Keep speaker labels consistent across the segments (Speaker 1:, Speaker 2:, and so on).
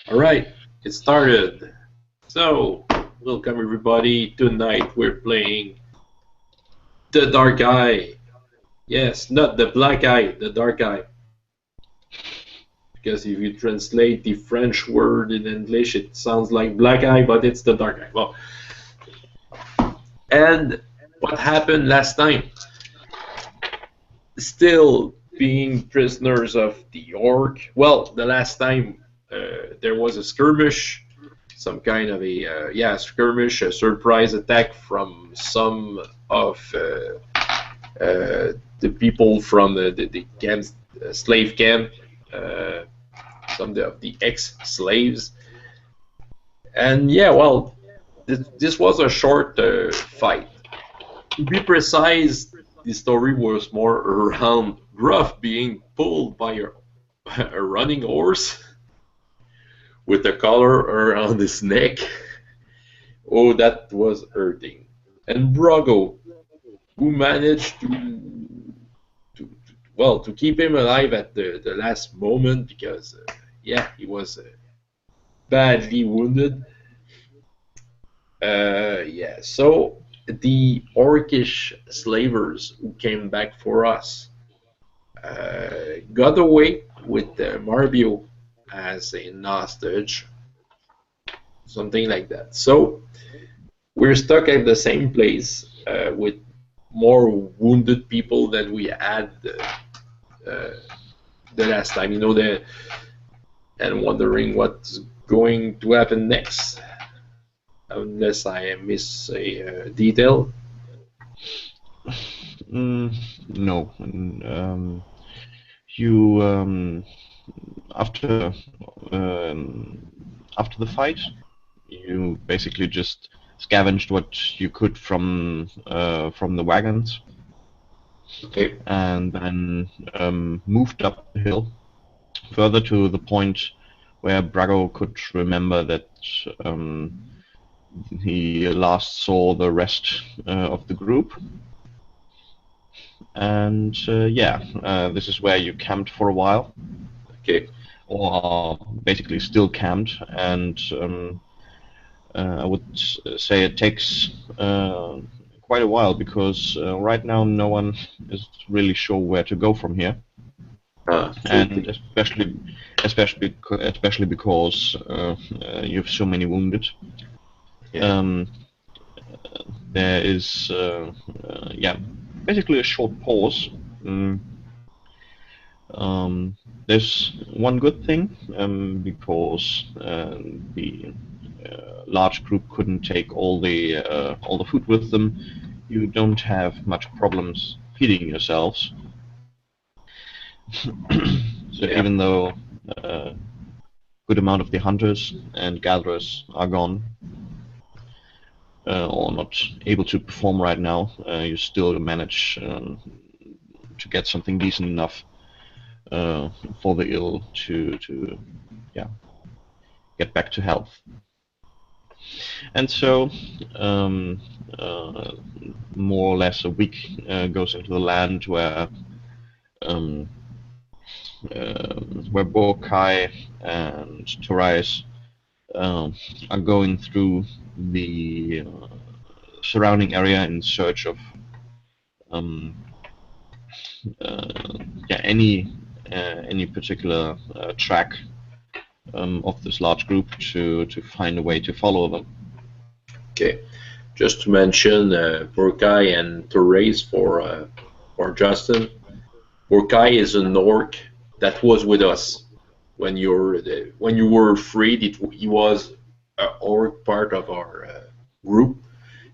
Speaker 1: Alright, it started. So, welcome everybody. Tonight we're playing the Dark Eye. Yes, not the Black Eye, the Dark Eye. Because if you translate the French word in English, it sounds like Black Eye, but it's the Dark Eye. Well, and what happened last time? Still being prisoners of the Orc. Well, the last time there was a skirmish, some kind of a skirmish, a surprise attack from some of the people from the camp, slave camp, some of the ex-slaves, and yeah, well, this was a short fight. To be precise, the story was more around Gruff being pulled by a running horse with a collar around his neck. Oh, that was hurting. And Brago, who managed to keep him alive at the last moment because he was badly wounded. So the Orcish slavers who came back for us got away with Marbio as a hostage, something like that. So we're stuck at the same place with more wounded people than we had the last time. And wondering what's going to happen next, unless I miss a detail.
Speaker 2: No. You after the fight, you basically just scavenged what you could from the wagons.
Speaker 1: Okay.
Speaker 2: And then moved up the hill further to the point where Brago could remember that he last saw the rest of the group. And this is where you camped for a while.
Speaker 1: Okay.
Speaker 2: Or basically still camped, and I would say it takes quite a while because right now no one is really sure where to go from here. And especially because you have so many wounded.
Speaker 1: Yeah.
Speaker 2: There is basically a short pause. There's one good thing because the large group couldn't take all the food with them. You don't have much problems feeding yourselves. So even though a good amount of the hunters and gatherers are gone or not able to perform right now, you still manage to get something decent enough for the ill to get back to health. And so more or less a week goes into the land where Borkai and Torais are going through the surrounding area in search of any particular track of this large group to find a way to follow them.
Speaker 1: Okay, just to mention Borkai and Therese for Justin. Borkai is an orc that was with us when you were freed. He was an orc part of our group,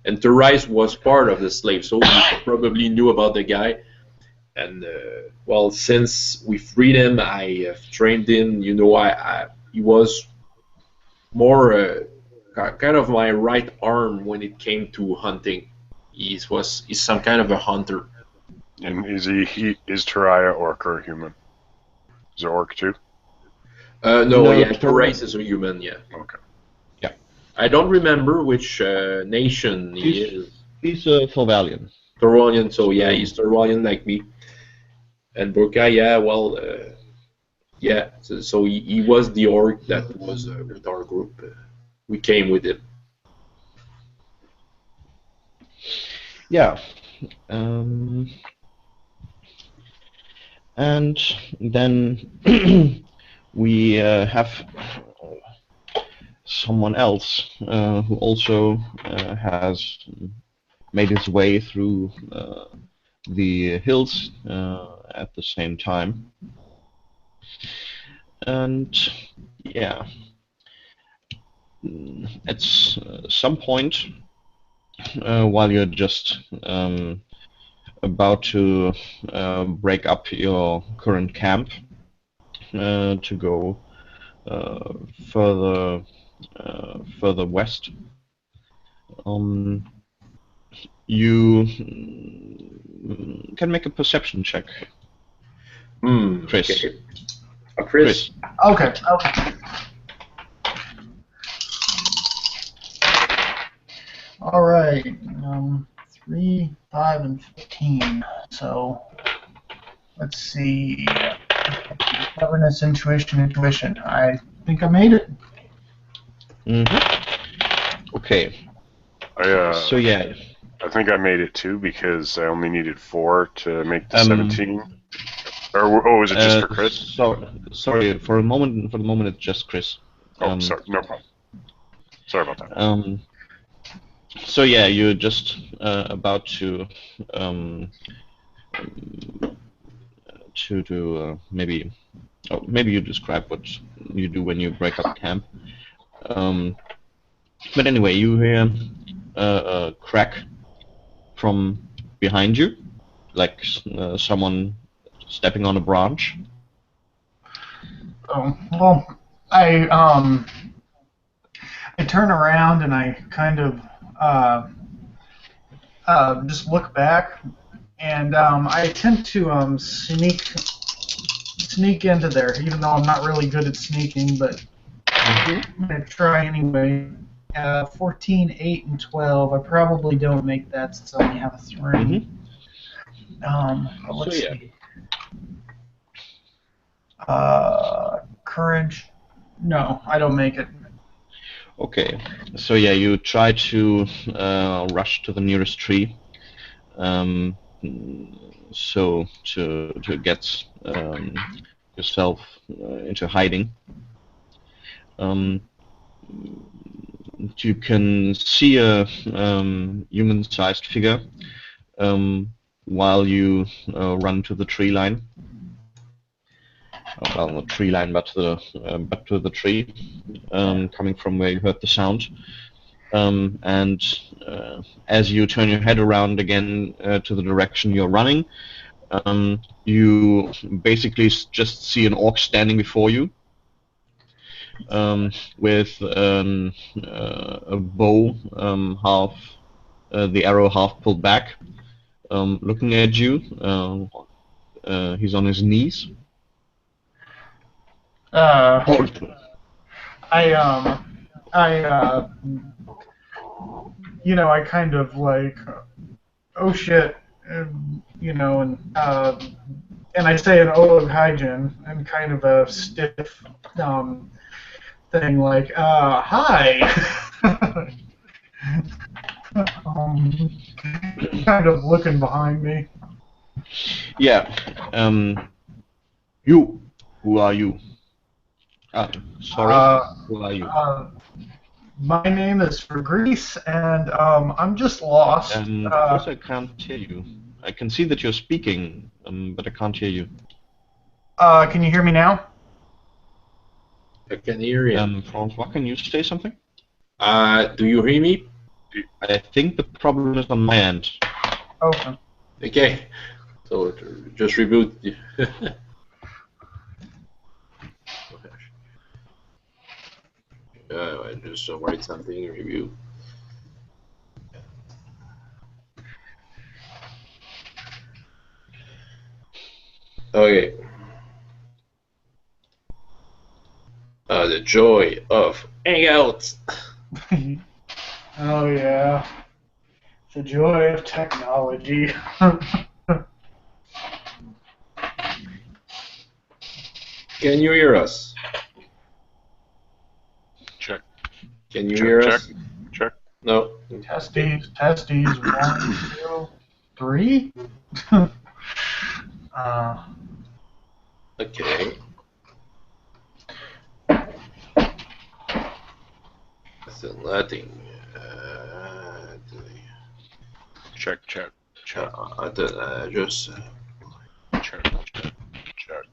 Speaker 1: and Therese was part of the slave, so you probably knew about the guy. And well, since we freed him, I have trained him. He was more kind of my right arm when it came to hunting. He's some kind of a hunter.
Speaker 3: And is Taraya orc or a human? Is it orc too?
Speaker 1: No, yeah, Therese is a human, yeah.
Speaker 3: Okay.
Speaker 2: Yeah.
Speaker 1: I don't remember which nation he is.
Speaker 2: He's Thorvalian.
Speaker 1: Thorvalian, so yeah, he's Thorvalian like me. And Burka, yeah, well, Yeah, so he was the orc that was with our group. We came with him.
Speaker 2: Yeah. Um, and then we have someone else who also has made his way through the hills at the same time. And yeah, at some point, while you're just about to break up your current camp to go further further west, you can make a perception check. Chris.
Speaker 1: Okay. Chris.
Speaker 4: Okay. All right. 3, 5, and 15. So let's see. Governance, intuition. I think I made it.
Speaker 2: Okay. So yeah.
Speaker 3: I think I made it too because I only needed 4 to make the 17. Or was it just for Chris?
Speaker 2: Sorry. For the moment, it's just Chris.
Speaker 3: Oh, sorry. No problem. Sorry about that.
Speaker 2: So yeah, you're just about to maybe you describe what you do when you break up camp. But anyway, you hear a crack from behind you, like someone stepping on a branch.
Speaker 4: Oh, well, I turn around and I kind of just look back, and I attempt to sneak into there, even though I'm not really good at sneaking, but I'm gonna try anyway. 14, 8, and 12. I probably don't make that since I only have a 3. Let's see. Courage. No, I don't make it.
Speaker 2: Okay, so yeah, you try to rush to the nearest tree, so to get yourself into hiding. You can see a human-sized figure while you run to the tree line. Well, not tree line, but to the tree, coming from where you heard the sound. And as you turn your head around again to the direction you're running, you basically just see an orc standing before you, with a bow, the arrow half pulled back, looking at you. He's on his knees.
Speaker 4: I kind of like, oh shit, and I say an Oleg Hygiene and kind of a stiff thing like, hi. Kind of looking behind me.
Speaker 2: Yeah. You. Who are you? Sorry. Who are you?
Speaker 4: My name is Grease, and I'm just lost.
Speaker 2: Chris, I can't hear you. I can see that you're speaking, but I can't hear you.
Speaker 4: Can you hear me now?
Speaker 1: I can hear you.
Speaker 2: Francois, can you say something?
Speaker 1: Do you hear me?
Speaker 2: I think the problem is on my end.
Speaker 4: Okay.
Speaker 1: Okay. So just reboot. I just write something, review. Okay. The joy of hangouts.
Speaker 4: Oh yeah. The joy of technology.
Speaker 1: Can you hear us?
Speaker 3: Check.
Speaker 1: Can you
Speaker 3: Check,
Speaker 1: hear
Speaker 3: check.
Speaker 1: us?
Speaker 3: Check.
Speaker 1: No.
Speaker 4: Testes, 1, 2, 3.
Speaker 1: Okay. Still nothing.
Speaker 3: Check, check, check.
Speaker 1: Just.
Speaker 3: Check, check, check.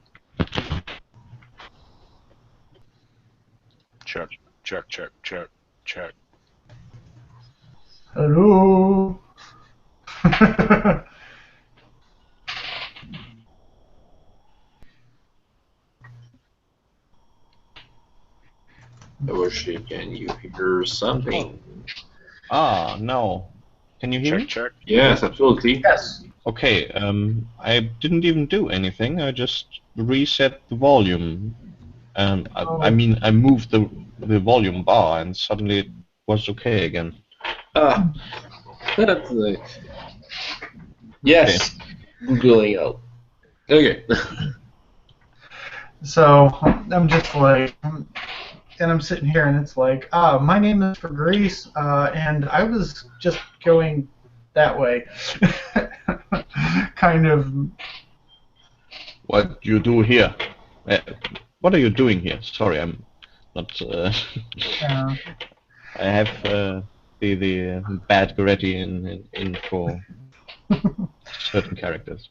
Speaker 3: Check, check, check, check, check.
Speaker 4: Hello.
Speaker 1: Can you hear something?
Speaker 2: Ah, no. Can you hear
Speaker 3: Check,
Speaker 2: me?
Speaker 3: check.
Speaker 1: Yes, absolutely.
Speaker 4: Yes.
Speaker 2: Okay, I didn't even do anything. I just reset the volume. I mean, I moved the volume bar, and suddenly it was okay again.
Speaker 1: Ah, that's yes. Googling out. Okay.
Speaker 4: So I'm just like, and I'm sitting here, and it's like, my name is Grease, and I was just going that way, kind of.
Speaker 2: What you do here? What are you doing here? Sorry, I'm not. I have the bad Goretti in for certain characters.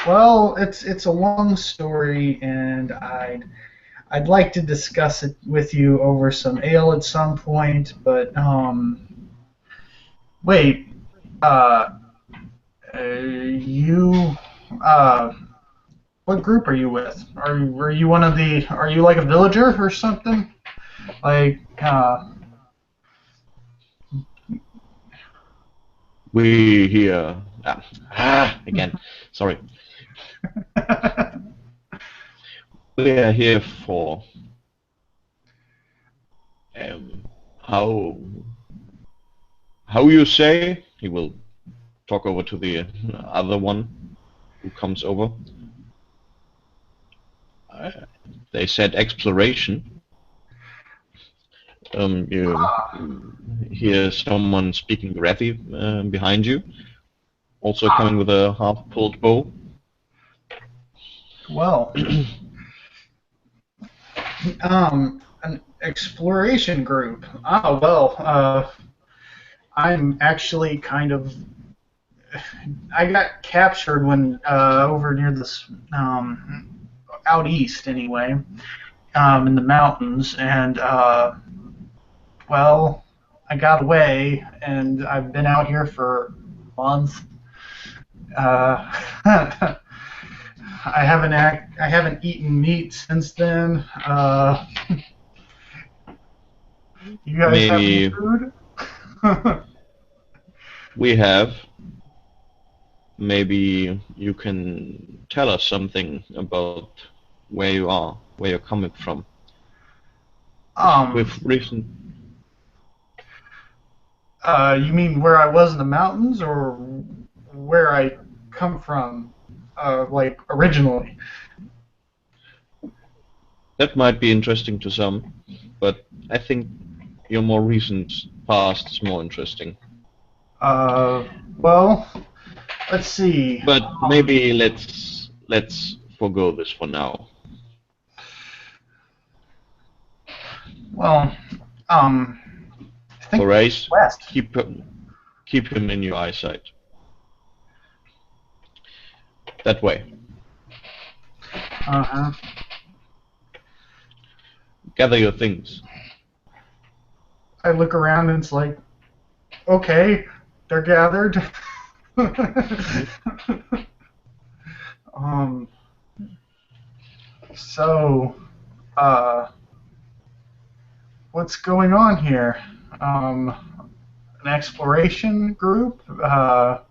Speaker 4: Well, it's a long story, and I'd like to discuss it with you over some ale at some point, but wait, you what group are you with? Are you one of the? Are you like a villager or something? Like
Speaker 2: We here. Again. Sorry. We are here for how you say. He will talk over to the other one who comes over. They said exploration. You hear someone speaking Goretti behind you, also coming with a half-pulled bow.
Speaker 4: well, an exploration group. Oh well, I'm actually kind of. I got captured when over near this out east anyway, in the mountains, and well, I got away, and I've been out here for a month. I haven't eaten meat since then. You guys have any
Speaker 2: Maybe
Speaker 4: food?
Speaker 2: we have. Maybe you can tell us something about where you are, where you're coming from. With recent.
Speaker 4: You mean where I was in the mountains, or where I come from, like originally?
Speaker 2: That might be interesting to some, but I think your more recent past is more interesting.
Speaker 4: Well, let's see.
Speaker 2: But maybe let's forgo this for now.
Speaker 4: Well, I think
Speaker 2: Horace,
Speaker 4: west.
Speaker 2: keep him in your eyesight. That way.
Speaker 4: Uh-huh.
Speaker 2: Gather your things.
Speaker 4: I look around and it's like, okay, they're gathered. So, what's going on here? An exploration group? Are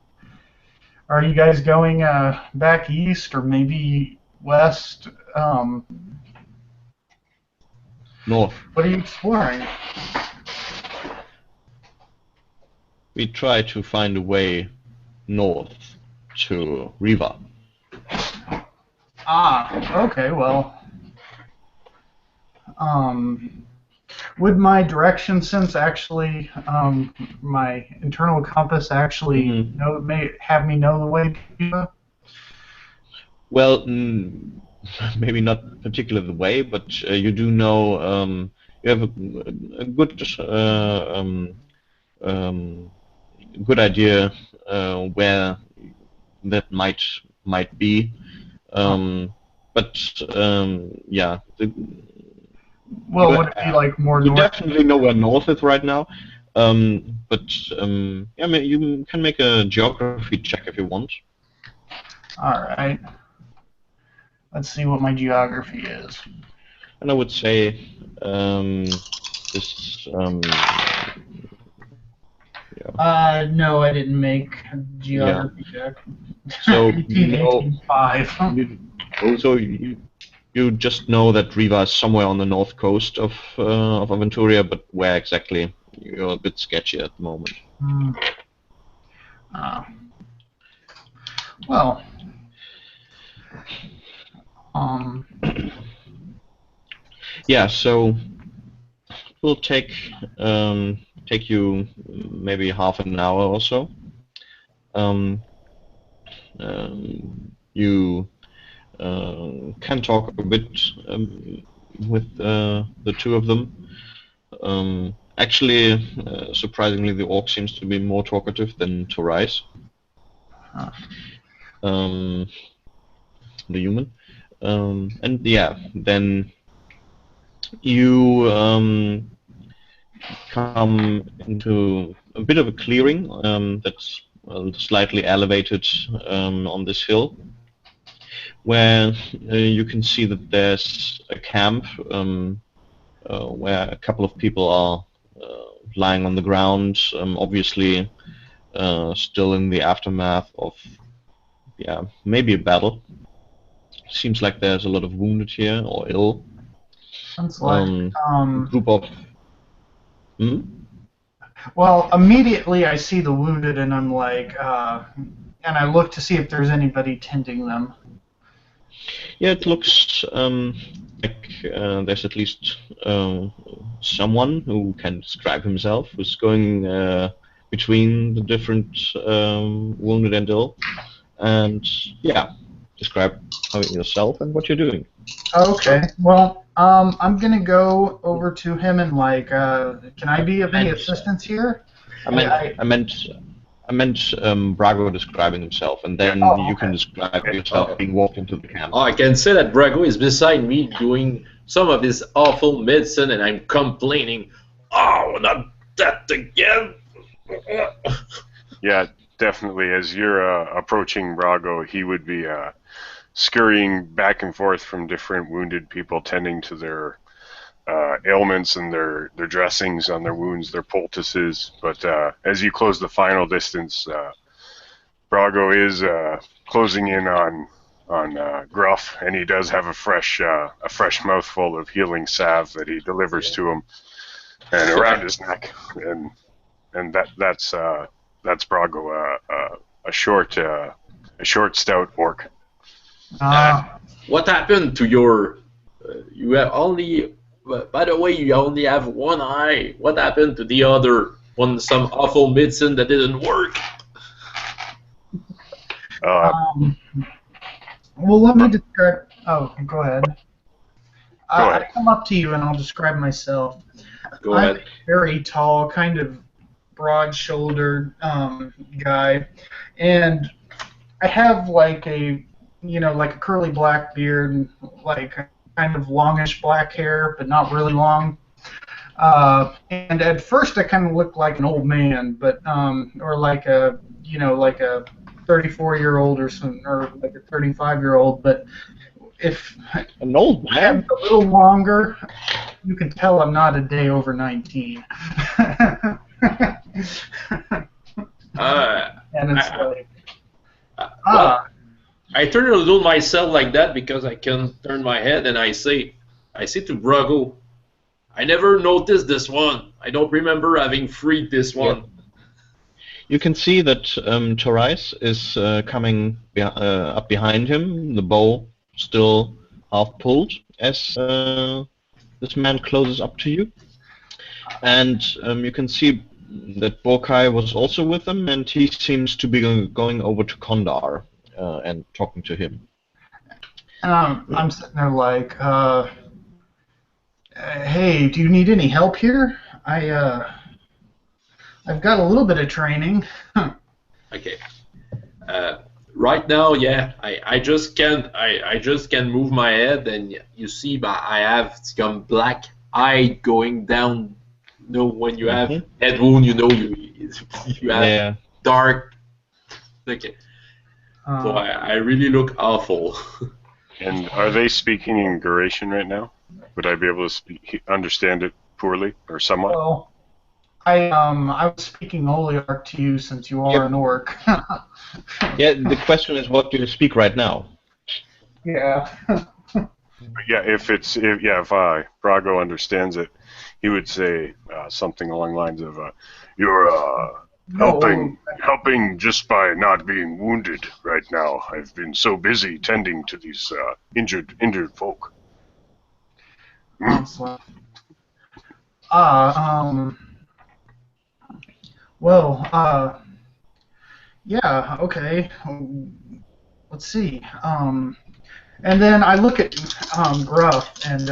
Speaker 4: you guys going back east or maybe west?
Speaker 2: North.
Speaker 4: What are you exploring?
Speaker 2: We try to find a way north to Riva.
Speaker 4: Okay, well. Would my direction sense actually, my internal compass actually have me know the way to go?
Speaker 2: Well, maybe not particularly the way, but you do know you have a good idea where that might be. But yeah,
Speaker 4: well, would it be like more
Speaker 2: you
Speaker 4: north?
Speaker 2: definitely know where north is right now. But yeah, I mean, you can make a geography check if you want.
Speaker 4: All right. Let's see what my geography is.
Speaker 2: And I would say this. Yeah.
Speaker 4: No, I didn't make a geography check.
Speaker 2: So
Speaker 4: 18, 5.
Speaker 2: So you just know that Riva is somewhere on the north coast of Aventuria, but where exactly, you're a bit sketchy at the moment.
Speaker 4: Well,
Speaker 2: yeah. So it will take you maybe half an hour or so. You can talk a bit with the two of them. Actually, surprisingly, the orc seems to be more talkative than Torais, the human. And yeah, then you come into a bit of a clearing that's slightly elevated on this hill, where you can see that there's a camp where a couple of people are lying on the ground, obviously still in the aftermath of, yeah, maybe a battle. Seems like there's a lot of wounded here, or ill.
Speaker 4: Sounds like
Speaker 2: group of.
Speaker 4: Well, immediately I see the wounded, and I'm like, and I look to see if there's anybody tending them.
Speaker 2: Yeah, it looks like there's at least someone who can describe himself, who's going between the different wounded and ill, and yeah, describe yourself and what you're doing.
Speaker 4: Okay, well, I'm gonna go over to him and like, can I be of any assistance here?
Speaker 2: I meant Brago describing himself, and then you can describe yourself being walked into the camp.
Speaker 1: I can say that Brago is beside me doing some of his awful medicine, and I'm complaining, "Oh, not that again!"
Speaker 3: Yeah, definitely. As you're approaching Brago, he would be scurrying back and forth from different wounded people, tending to their ailments and their dressings on their wounds, their poultices. But as you close the final distance, Brago is closing in on Gruff, and he does have a fresh mouthful of healing salve that he delivers to him, and around his neck, and that's Brago, a short, stout orc.
Speaker 1: What happened to your? You have only. By the way, you only have one eye. What happened to the other one? Some awful medicine that didn't work.
Speaker 4: Well, let me describe. Oh, go ahead. I come up to you and I'll describe myself.
Speaker 1: Go ahead.
Speaker 4: I'm a very tall, kind of broad-shouldered guy, and I have like a curly black beard and like kind of longish black hair, but not really long. And at first, I kind of looked like an old man, but or like a 34-year-old or like a 35-year-old. But if
Speaker 2: an old man,
Speaker 4: a little longer, you can tell I'm not a day over 19. And it's
Speaker 1: I turn a little myself like that because I can turn my head, and I say to Brago, I never noticed this one. I don't remember having freed this one.
Speaker 2: Yeah. You can see that Torais is coming up behind him, the bow still half pulled as this man closes up to you. And you can see that Borkai was also with them, and he seems to be going over to Kondar and talking to him.
Speaker 4: I'm sitting there like, hey, do you need any help here? I've got a little bit of training.
Speaker 1: Okay. Right now, yeah, I just can move my head, and you see, I have some black eye going down. You know, when you have head wound, you know, you have dark. Okay. So I really look awful.
Speaker 3: And are they speaking in Garatian right now? Would I be able to understand it poorly or somewhat?
Speaker 4: Well, I was speaking Oliarch to you since you are an orc.
Speaker 2: Yeah, the question is, what do you speak right now?
Speaker 4: Yeah.
Speaker 3: Yeah, if Brago understands it, he would say something along the lines of, "You're helping just by not being wounded right now. I've been so busy tending to these injured folk."
Speaker 4: Well, yeah, okay. Let's see. And then I look at Gruff, and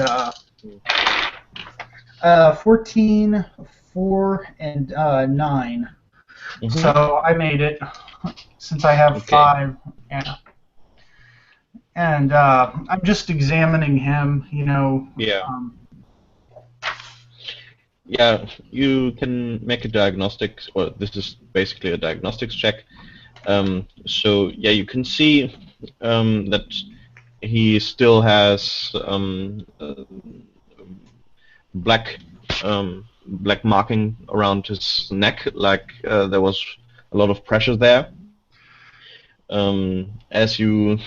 Speaker 4: 14, 4, and 9. So I made it, since I have 5. Yeah. And I'm just examining him, you know.
Speaker 2: Yeah. Yeah, you can make a diagnostics, or this is basically a diagnostics check. So yeah, you can see that he still has black marking around his neck, like there was a lot of pressure there. As you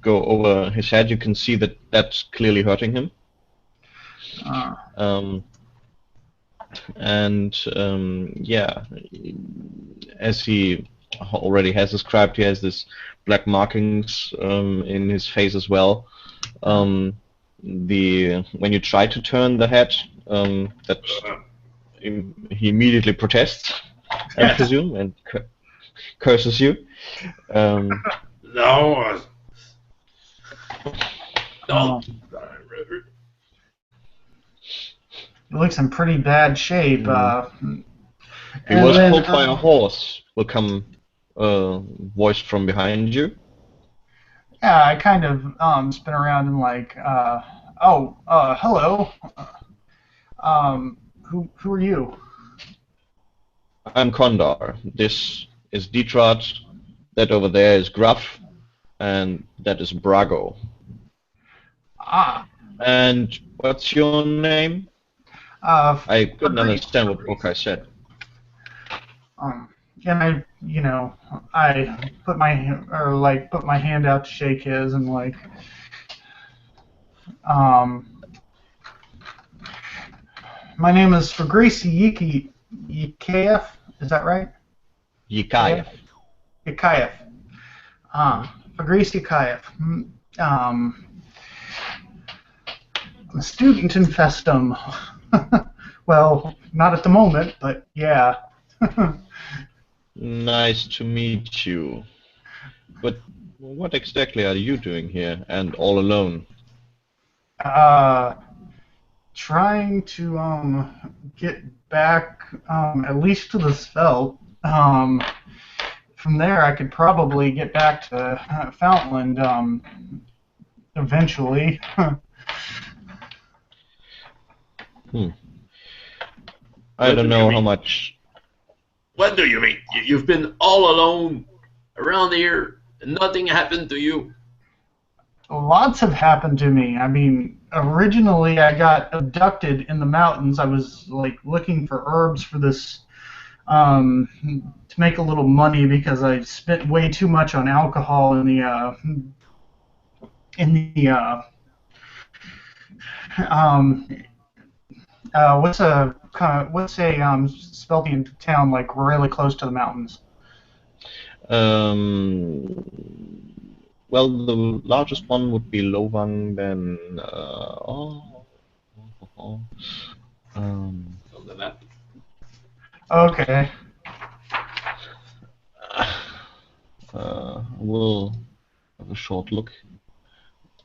Speaker 2: go over his head, you can see that that's clearly hurting him. Yeah, as he already has described, he has this black markings in his face as well. When you try to turn the head, that he immediately protests, I presume, and curses you.
Speaker 1: No.
Speaker 4: He looks in pretty bad shape.
Speaker 2: He was pulled by a horse. Will come a voice from behind you.
Speaker 4: Yeah, I kind of spin around and like, hello. Who are you?
Speaker 2: I'm Kondar. This is Detrot. That over there is Gruff, and that is Brago. And what's your name? I couldn't understand what Borkai said.
Speaker 4: And I put my hand out to shake his, and like, my name is Fagraci Yikayev. Is that right?
Speaker 2: Yikayev.
Speaker 4: Yikayev. Fagraci Yikayev. I'm a student in Festum. Well, not at the moment, but yeah.
Speaker 2: Nice to meet you. But what exactly are you doing here, and all alone?
Speaker 4: Trying to get back at least to the Svelte. From there, I could probably get back to Fountainland eventually.
Speaker 2: I don't know how much.
Speaker 1: What do you mean? You've been all alone around here, and nothing happened to you?
Speaker 4: Lots have happened to me. I mean, originally I got abducted in the mountains. I was like looking for herbs for this to make a little money because I spent way too much on alcohol in the what's a Speltian town like really close to the mountains?
Speaker 2: Well, the largest one would be Lovang, then.
Speaker 1: On the map.
Speaker 4: Okay.
Speaker 2: We'll have a short look.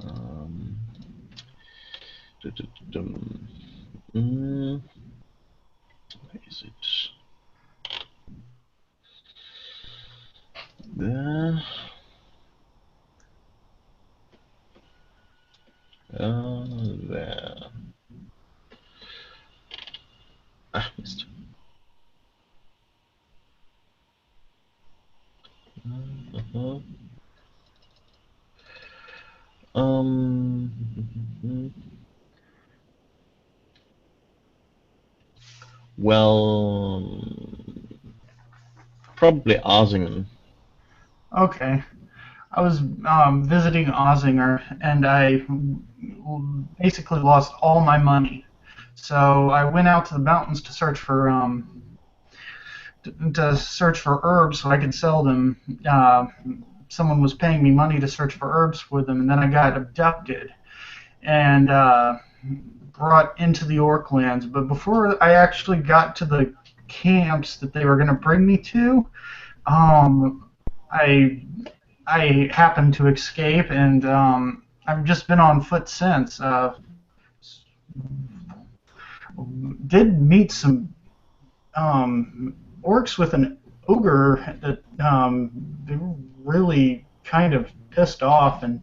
Speaker 2: Where is it? There. There. Ah, missed. Well, probably Arsingen.
Speaker 4: Okay. I was visiting Ozinger, and I basically lost all my money. So I went out to the mountains to search for herbs so I could sell them. Someone was paying me money to search for herbs for them, and then I got abducted and brought into the Orklands. But before I actually got to the camps that they were going to bring me to, I happened to escape, and I've just been on foot since. Did meet some orcs with an ogre that they were really kind of pissed off, and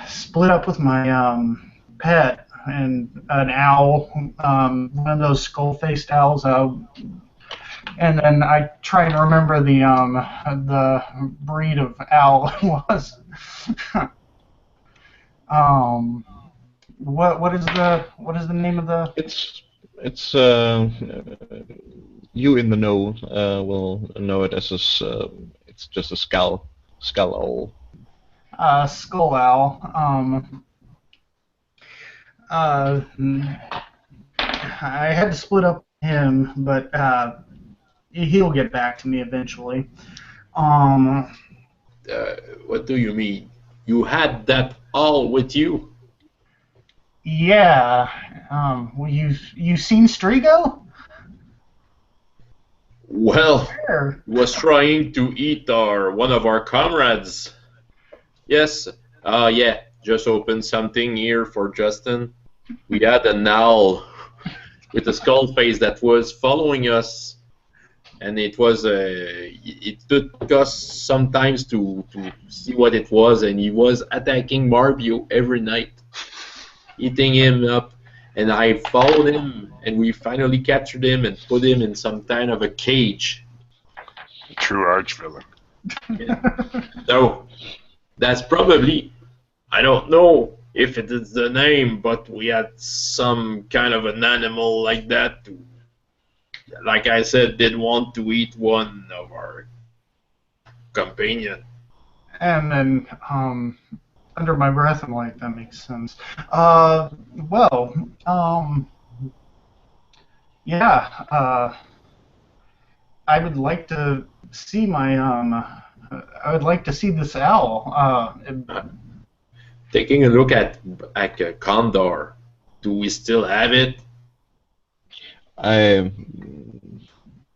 Speaker 4: split up with my pet and an owl, one of those skull-faced owls. And then I try to remember the breed of owl it was. What is the name of the?
Speaker 2: It's you in the know will know it as it's just a skull owl.
Speaker 4: Skull owl. I had to split up with him, but he'll get back to me eventually.
Speaker 1: What do you mean? You had that all with you?
Speaker 4: Yeah. Well, you seen Strigo?
Speaker 1: Well,
Speaker 4: Where?
Speaker 1: he was trying to eat one of our comrades. Yes. Yeah. Just opened something here for Justin. We had an owl with a skull face that was following us, and it was it took us sometimes to see what it was, and he was attacking Marbio every night, eating him up, and I followed him, and we finally captured him and put him in some kind of a cage.
Speaker 3: True archvillain.
Speaker 1: Yeah. So that's probably, I don't know if it is the name, but we had some kind of an animal like that who, like I said, did want to eat one of our companion.
Speaker 4: And then under my breath, I'm like, that makes sense. Well, yeah. I would like to see my I would like to see this owl.
Speaker 1: Taking a look at Condor, do we still have it?
Speaker 2: I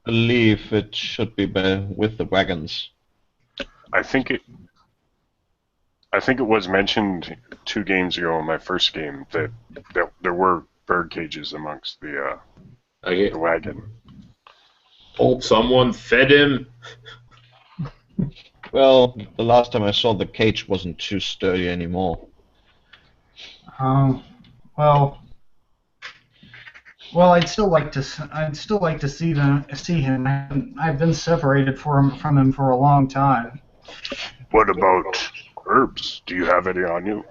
Speaker 2: believe it should be with the wagons.
Speaker 3: I think it was mentioned 2 games ago in my first game that there were bird cages amongst the wagon.
Speaker 1: Hope someone fed him.
Speaker 2: Well, the last time I saw the cage wasn't too sturdy anymore.
Speaker 4: Well, I'd still like to see him. I've been separated from him for a long time.
Speaker 3: What about herbs? Do you have any on you?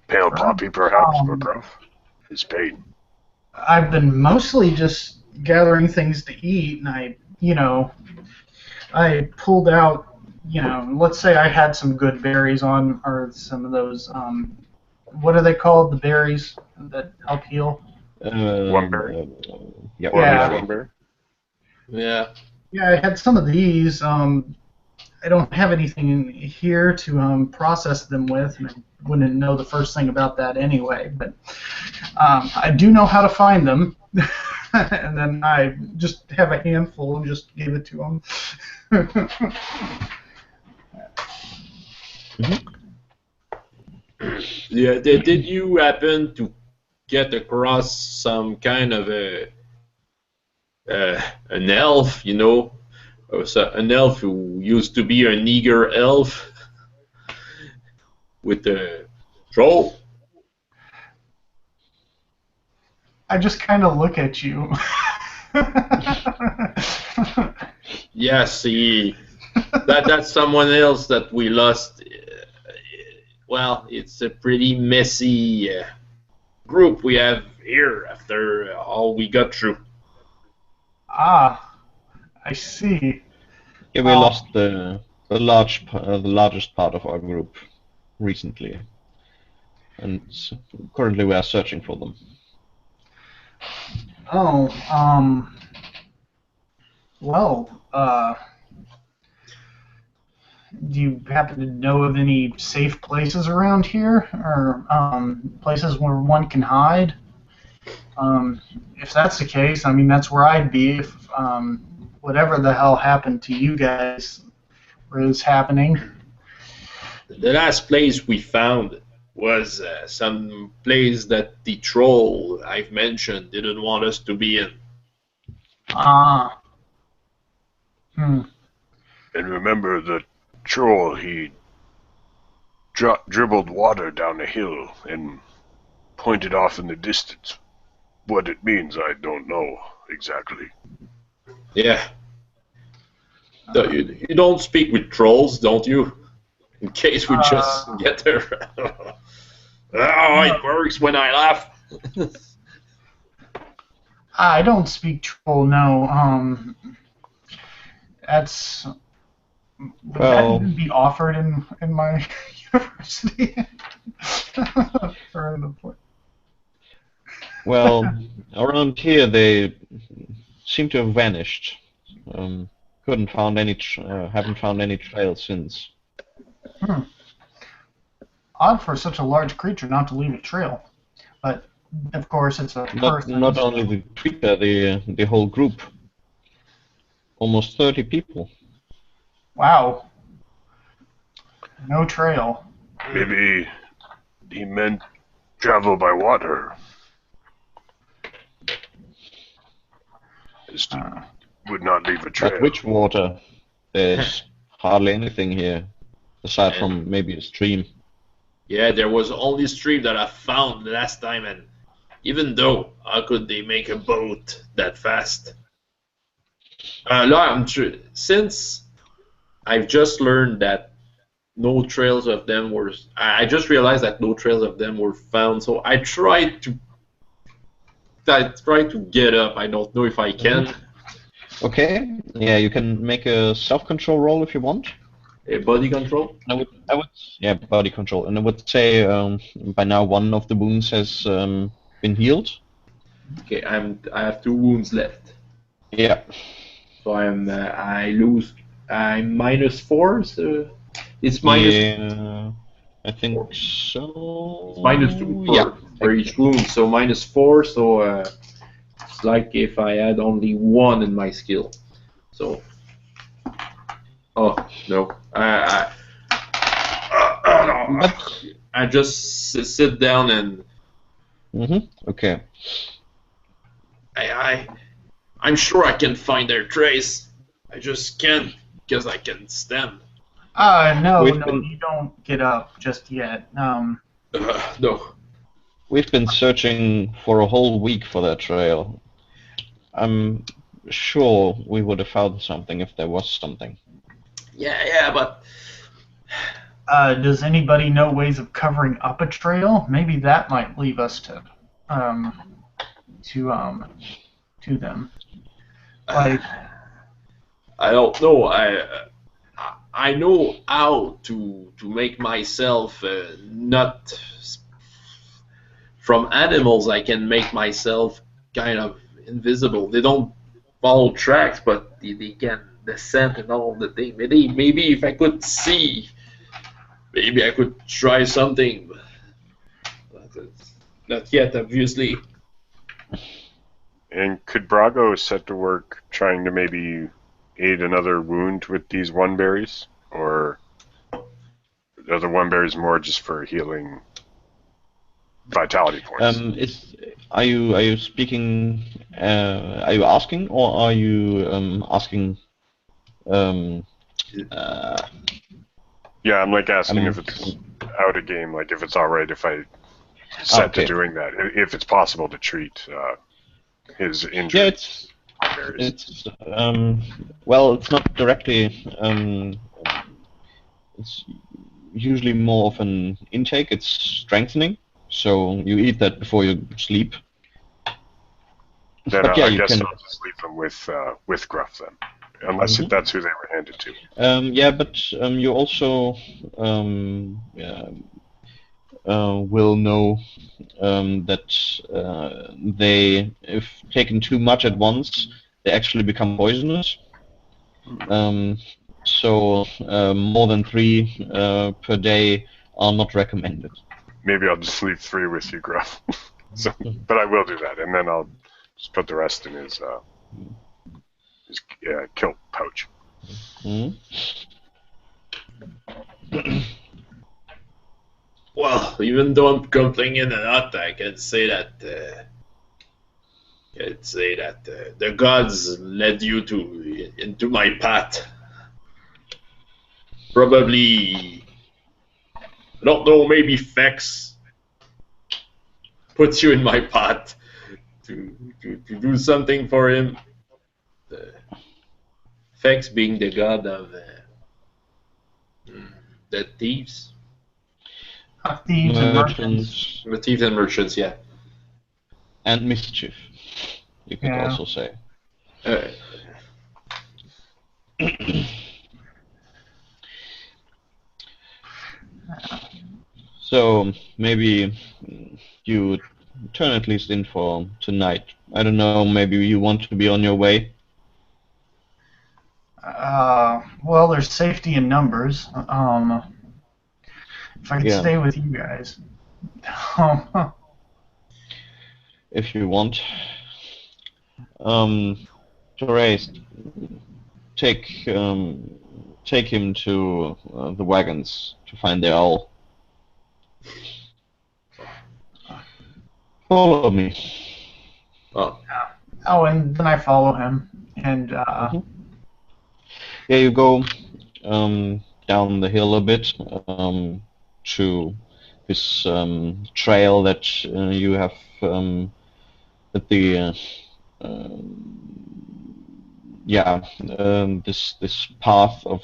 Speaker 3: Pale poppy, perhaps, Bookruff? His pain.
Speaker 4: I've been mostly just gathering things to eat, and I pulled out, let's say I had some good berries on, or some of those, what are they called, the berries that help heal?
Speaker 3: One berry?
Speaker 2: Yeah.
Speaker 4: Yeah.
Speaker 3: One berry?
Speaker 1: Yeah.
Speaker 4: Yeah, I had some of these. I don't have anything in here to process them with, and I wouldn't know the first thing about that anyway. But I do know how to find them, and then I just have a handful and just give it to them.
Speaker 1: Yeah, did you happen to get across some kind of an elf, you know? An elf who used to be an eager elf with a troll?
Speaker 4: I just kind of look at you.
Speaker 1: Yes, that's someone else that we lost. Well, it's a pretty messy group we have here after all we got through.
Speaker 4: Ah, I see.
Speaker 2: Yeah, we lost the largest part of our group recently, and currently we are searching for them.
Speaker 4: Oh, well, do you happen to know of any safe places around here, or places where one can hide? If that's the case, I mean, that's where I'd be if whatever the hell happened to you guys was happening.
Speaker 1: The last place we found was some place that the troll I've mentioned didn't want us to be in.
Speaker 4: Ah.
Speaker 3: And remember the troll, he dribbled water down a hill and pointed off in the distance. What it means, I don't know exactly.
Speaker 1: Yeah. You don't speak with trolls, don't you? In case we just get there. Oh, it works when I laugh.
Speaker 4: I don't speak troll, no. That's... Would that even be offered in my university? Or in the point?
Speaker 2: Well, around here they seem to have vanished. Haven't found any trails since.
Speaker 4: Odd for such a large creature not to leave a trail, but of course it's a person.
Speaker 2: Not only the creature, the whole group. Almost 30 people.
Speaker 4: Wow. No trail.
Speaker 3: Maybe he meant travel by water. Would not leave a trail.
Speaker 2: But which water? There's hardly anything here, aside from maybe a stream.
Speaker 1: Yeah, there was only stream that I found last time, and even though, how could they make a boat that fast? Since I've just learned that no trails of them were, I just realized that no trails of them were found. So I tried to get up. I don't know if I can.
Speaker 2: Okay. Yeah, you can make a self-control roll if you want.
Speaker 1: A body control.
Speaker 2: I would. Yeah, body control, and I would say by now one of the wounds has been healed.
Speaker 1: Okay, I have 2 wounds left.
Speaker 2: Yeah.
Speaker 1: So I'm -4, so it's minus.
Speaker 2: Yeah, I think so.
Speaker 1: It's -2 for each wound, so -4. So it's like if I had only 1 in my skill. So. Oh no! I just sit down and.
Speaker 2: Okay.
Speaker 1: I'm sure I can find their trace. I just can't because I can stand.
Speaker 4: No, you don't get up just yet.
Speaker 1: No.
Speaker 2: We've been searching for a whole week for that trail. I'm sure we would have found something if there was something.
Speaker 1: Yeah, but...
Speaker 4: does anybody know ways of covering up a trail? Maybe that might leave us to them. Like,
Speaker 1: I don't know. I know how to make myself not from animals. I can make myself kind of invisible. They don't follow tracks, but they can the scent and all the thing. Maybe if I could see, maybe I could try something. But not yet, obviously.
Speaker 3: And could Brago set to work trying to maybe aid another wound with these one berries, or are the one berries more just for healing vitality points?
Speaker 2: Are you speaking? Are you asking, or are you asking?
Speaker 3: Yeah, I'm like asking if it's out of game, like if it's all right if I set to doing that, if it's possible to treat his injury.
Speaker 2: Yeah, it's well, it's not directly. It's usually more of an intake. It's strengthening, so you eat that before you sleep.
Speaker 3: Then
Speaker 2: But yeah,
Speaker 3: I
Speaker 2: you
Speaker 3: guess
Speaker 2: can.
Speaker 3: I'll just leave them with Gruff then, unless that's who they were handed to.
Speaker 2: Yeah, but you also will know that they, if taken too much at once, they actually become poisonous. So more than 3 per day are not recommended.
Speaker 3: Maybe I'll just leave 3 with you, Gruff. But I will do that, and then I'll just put the rest in his kilt pouch.
Speaker 1: Well, even though I'm complaining a lot, I can say that the gods led you into my path. Probably, I don't know, maybe Fex puts you in my path to do something for him. Fex being the god of the thieves.
Speaker 4: Thieves and merchants.
Speaker 1: The thieves and merchants, yeah.
Speaker 2: And mischief, you could also say. So maybe you turn at least in for tonight. I don't know, maybe you want to be on your way?
Speaker 4: Well, there's safety in numbers. If I could stay with you guys.
Speaker 2: If you want. Therese, take him to the wagons to find the owl. Follow me.
Speaker 4: Oh, and then I follow him, and
Speaker 2: yeah, you go down the hill a bit to this trail that you have at the this path of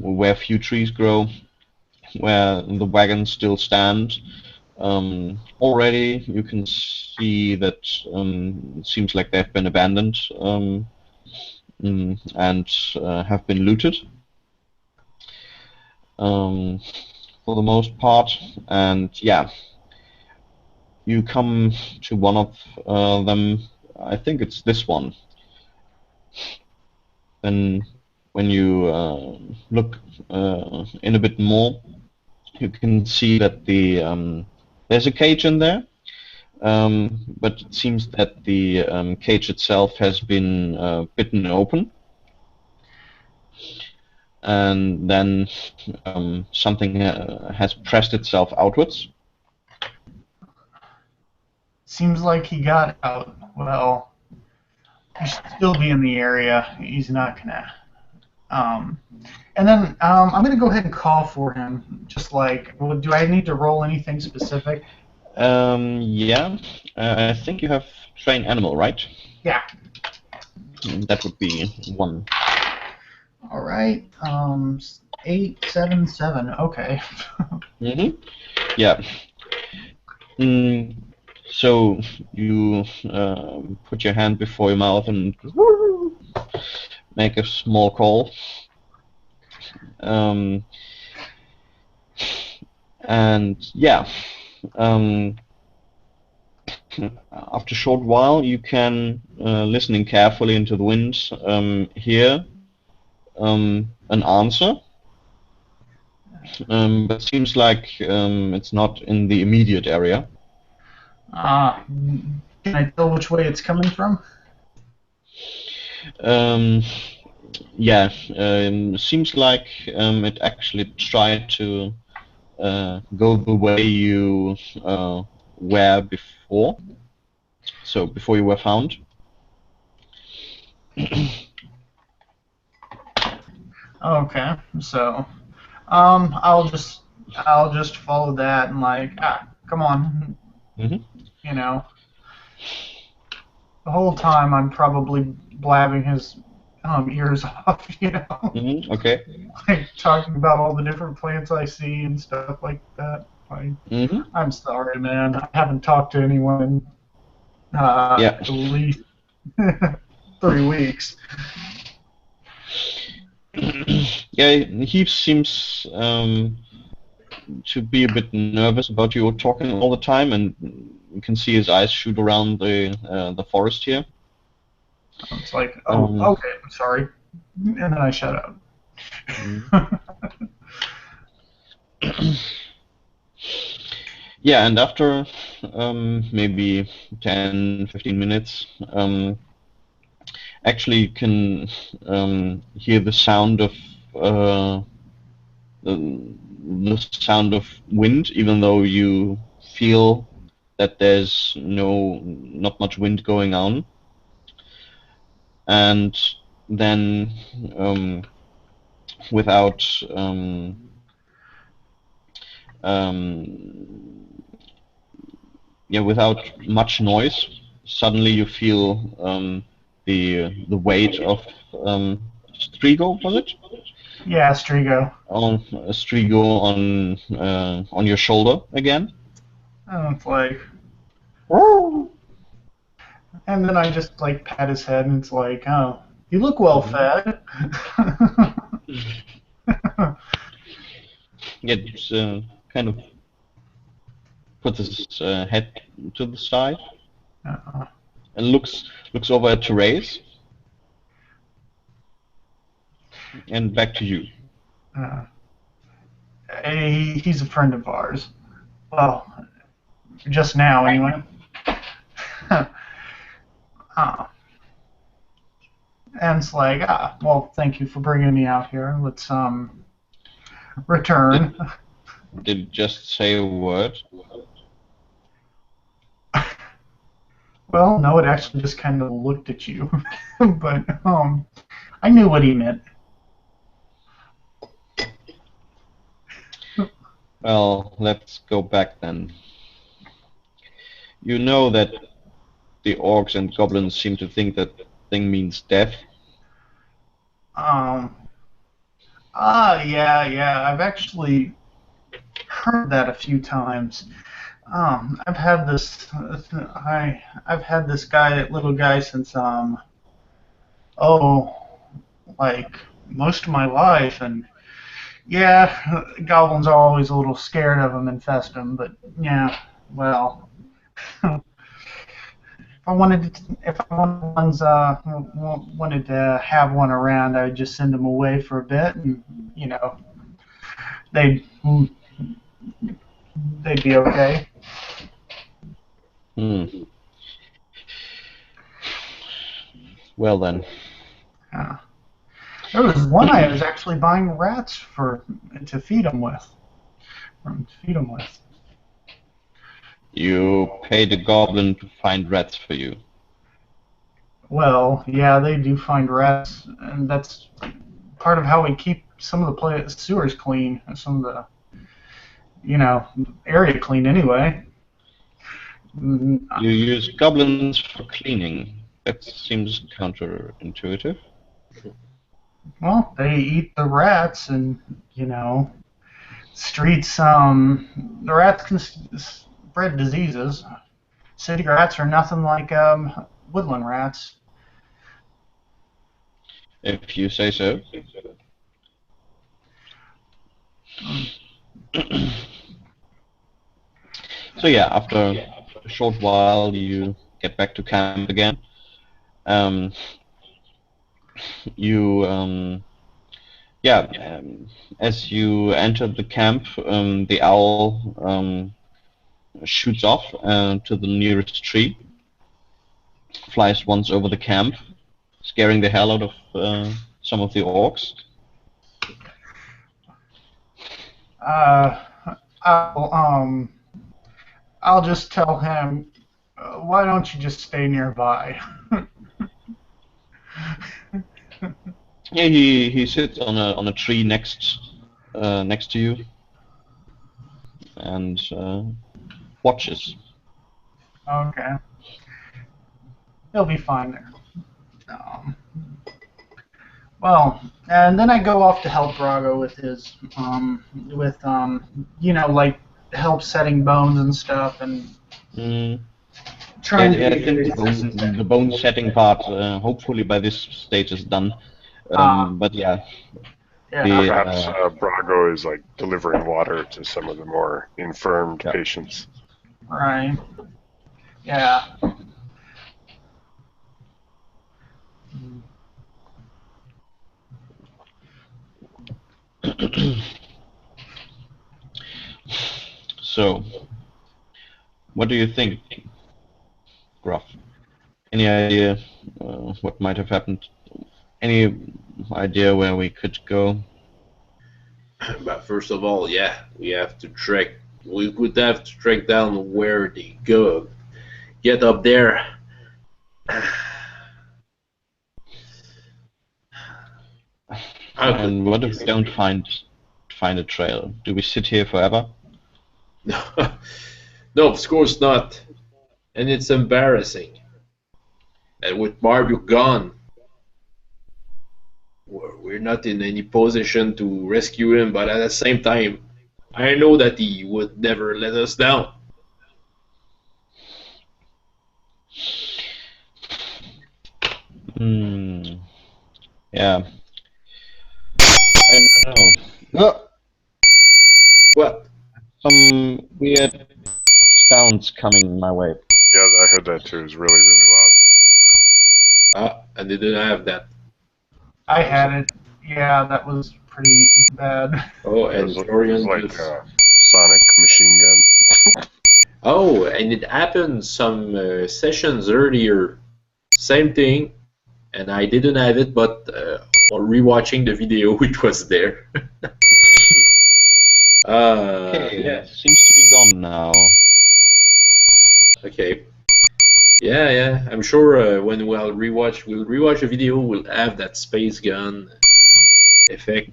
Speaker 2: where few trees grow, where the wagons still stand. Already you can see that it seems like they've been abandoned and have been looted for the most part. And yeah, you come to one of them. I think it's this one. Then when you look in a bit more, you can see that there's a cage in there, but it seems that the cage itself has been bitten open, and then something has pressed itself outwards.
Speaker 4: Seems like he got out. Well, he should still be in the area. He's not gonna. And then I'm gonna go ahead and call for him. Just like, well, do I need to roll anything specific?
Speaker 2: Yeah. I think you have train animal, right?
Speaker 4: Yeah.
Speaker 2: That would be 1.
Speaker 4: All right. 8, 7, 7. Okay.
Speaker 2: Yeah. So you put your hand before your mouth and make a small call. And yeah, after a short while, you can, listening carefully into the wind, hear an answer. But seems like it's not in the immediate area.
Speaker 4: Can I tell which way it's coming from?
Speaker 2: Yeah, seems like it actually tried to go the way you were before. So before you were found.
Speaker 4: Okay, so I'll just follow that and like come on,
Speaker 2: Mm-hmm.
Speaker 4: you know. The whole time I'm probably blabbing his ears off, you know,
Speaker 2: Mm-hmm. Okay.
Speaker 4: like talking about all the different plants I see and stuff like that. Like,
Speaker 2: Mm-hmm.
Speaker 4: I'm sorry, man. I haven't talked to anyone in
Speaker 2: Yeah.
Speaker 4: at least 3 weeks.
Speaker 2: Yeah, he seems to be a bit nervous about you talking all the time, and you can see his eyes shoot around the forest here.
Speaker 4: It's like, oh, okay, I'm sorry, and then I shut up.
Speaker 2: Yeah, and after maybe 10, 15 minutes, actually you can hear the sound of the sound of wind, even though you feel that there's not much wind going on. And then without without much noise, suddenly you feel the weight of Strigo, was it?
Speaker 4: Yeah, Strigo.
Speaker 2: Strigo on your shoulder again.
Speaker 4: It's like, and then I just like pat his head, and it's like, oh, you look well fed.
Speaker 2: It kind of puts his head to the side and looks over at Therese and back to you.
Speaker 4: He's a friend of ours. Well, just now anyway. And it's like, well, thank you for bringing me out here. Let's return.
Speaker 2: Did it just say a word?
Speaker 4: Well, no, it actually just kind of looked at you, but I knew what he meant.
Speaker 2: Well, let's go back then. You know that the orcs and goblins seem to think that thing means death.
Speaker 4: Yeah. I've actually heard that a few times. I've had this little guy since like most of my life, and yeah, goblins are always a little scared of him, infest him, but yeah, well, if I wanted to have one around, I would just send them away for a bit, and you know, they'd be okay.
Speaker 2: Well then.
Speaker 4: There was one I was actually buying rats to feed them with.
Speaker 2: You paid a goblin to find rats for you.
Speaker 4: Well, yeah, they do find rats, and that's part of how we keep some of the sewers clean, and some of the, area clean anyway.
Speaker 2: You use goblins for cleaning. That seems counterintuitive.
Speaker 4: Well, they eat the rats, and streets. The rats can spread diseases. City rats are nothing like woodland rats.
Speaker 2: If you say so. So yeah, after a short while, you get back to camp again. You as you enter the camp, the owl shoots off to the nearest tree, flies once over the camp, scaring the hell out of some of the orcs.
Speaker 4: I'll just tell him, why don't you just stay nearby?
Speaker 2: Yeah, he sits on a tree next to you and watches.
Speaker 4: Okay. He'll be fine there. Well, and then I go off to help Brago with his, like help setting bones and stuff, and trying
Speaker 2: I
Speaker 4: to
Speaker 2: think the bone setting part, hopefully by this stage, is done. But yeah.
Speaker 3: Perhaps Brago is like delivering water to some of the more infirmed patients.
Speaker 4: Right. Yeah.
Speaker 2: So, what do you think, Gruff? Any idea what might have happened? Any idea where we could go?
Speaker 1: But first of all, yeah, we have to track. We would have to track down where they go. Get up there.
Speaker 2: And what if we don't find a trail? Do we sit here forever?
Speaker 1: No, of course not. And it's embarrassing. And with Marbu gone, we're not in any position to rescue him, but at the same time, I know that he would never let us down.
Speaker 2: Yeah. I don't know. Oh,
Speaker 1: What?
Speaker 2: some weird sounds coming my way.
Speaker 3: Yeah, I heard that too. It was really, really loud.
Speaker 1: I didn't have that.
Speaker 4: I had it. Yeah, that was pretty bad.
Speaker 1: Oh,
Speaker 3: It
Speaker 1: and
Speaker 3: was
Speaker 1: Florian
Speaker 3: like
Speaker 1: just...
Speaker 3: a sonic machine gun.
Speaker 1: Oh, and it happened some sessions earlier. Same thing, and I didn't have it, but on rewatching the video, it was there.
Speaker 2: Okay,
Speaker 1: Yeah.
Speaker 2: it seems to be gone now.
Speaker 1: Okay. Yeah. I'm sure when we'll rewatch the video, we'll have that space gun effect.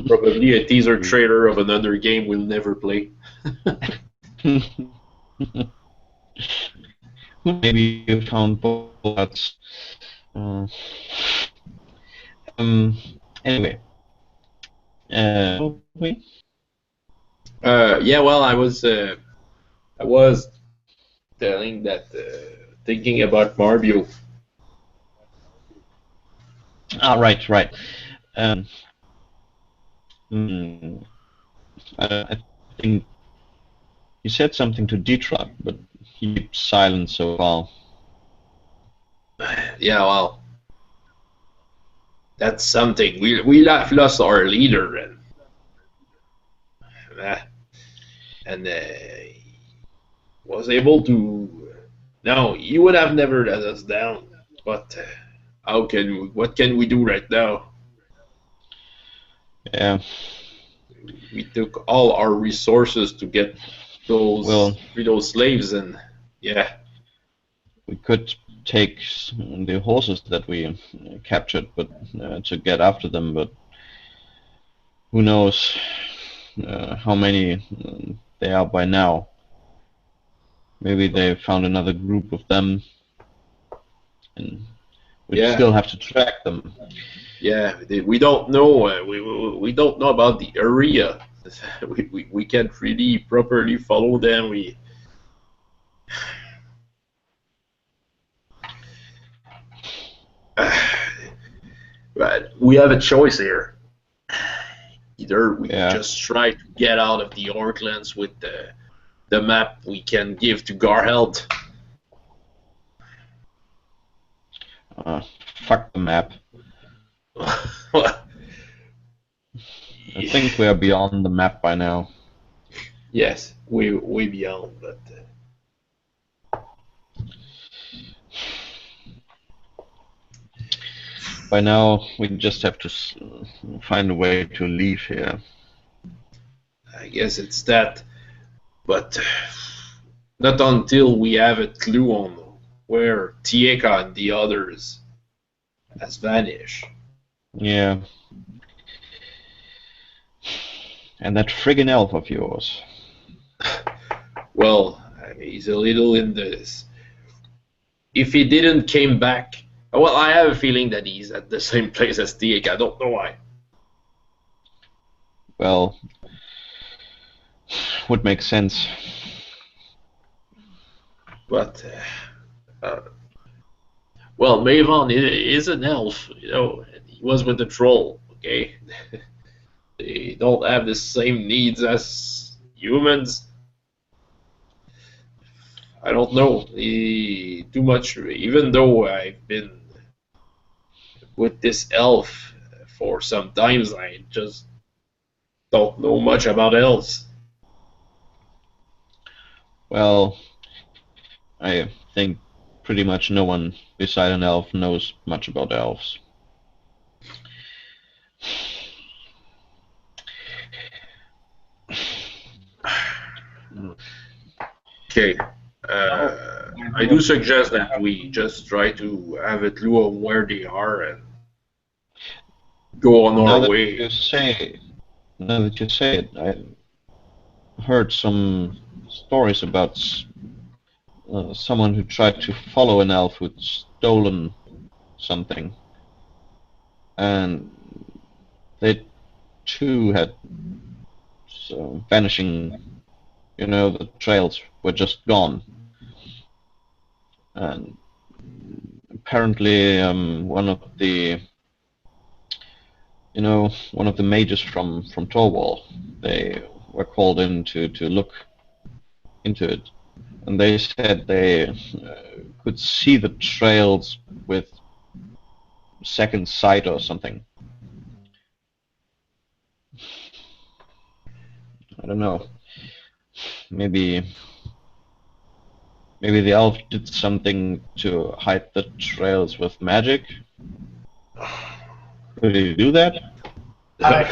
Speaker 1: Probably a teaser trailer of another game we'll never play.
Speaker 2: Maybe you found bullets. Anyway.
Speaker 1: Yeah, well, I was telling that, thinking about Marbio.
Speaker 2: Right. I think he said something to Detra, but he keeps silent so far.
Speaker 1: Yeah, well, that's something. We have lost our leader, and was able to. No, he would have never let us down. But what can we do right now?
Speaker 2: Yeah.
Speaker 1: We took all our resources to get those slaves, and yeah.
Speaker 2: We could take the horses that we captured, but to get after them. But who knows how many there are by now? Maybe they found another group of them, and we still have to track them.
Speaker 1: Yeah, we don't know. We don't know about the area. We can't really properly follow them. But we have a choice here. Either we just try to get out of the Orklands with the map we can give to Garheld.
Speaker 2: Fuck the map. I think we are beyond the map by now.
Speaker 1: Yes, we beyond, but
Speaker 2: by now we just have to find a way to leave here.
Speaker 1: I guess it's that. But not until we have a clue on where Tieka and the others has vanished.
Speaker 2: Yeah. And that friggin' elf of yours.
Speaker 1: Well, I mean, he's a little in this. If he didn't came back, well, I have a feeling that he's at the same place as Tieka. I don't know why.
Speaker 2: Well, would make sense.
Speaker 1: But well, Mavon is an elf, you know. And he was with the troll. Okay, they don't have the same needs as humans. I don't know. Too much. Even though I've been with this elf for some times, I just don't know much about elves.
Speaker 2: Well, I think pretty much no one beside an elf knows much about elves.
Speaker 1: Okay. I do suggest that we just try to have a clue on where they are and go on
Speaker 2: Now
Speaker 1: our
Speaker 2: that
Speaker 1: way.
Speaker 2: you say it, I heard some stories about someone who tried to follow an elf who'd stolen something, and they too had vanishing. You know, the trails were just gone, and apparently one of the mages from Torwall, they were called in to look into it, and they said they could see the trails with second sight or something. I don't know. Maybe the elf did something to hide the trails with magic. Could he do that?
Speaker 4: I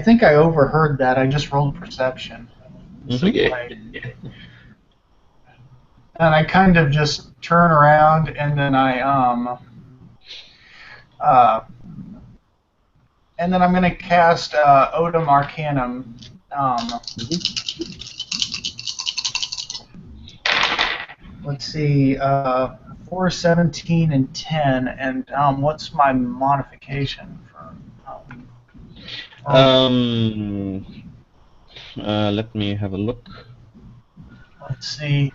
Speaker 4: think I overheard that. I just rolled perception.
Speaker 1: Okay.
Speaker 4: And I kind of just turn around and then I'm gonna cast Odom Arcanum. Let's see, 4, 17, and 10, and what's my modification for?
Speaker 2: Let me have a look.
Speaker 4: Let's see.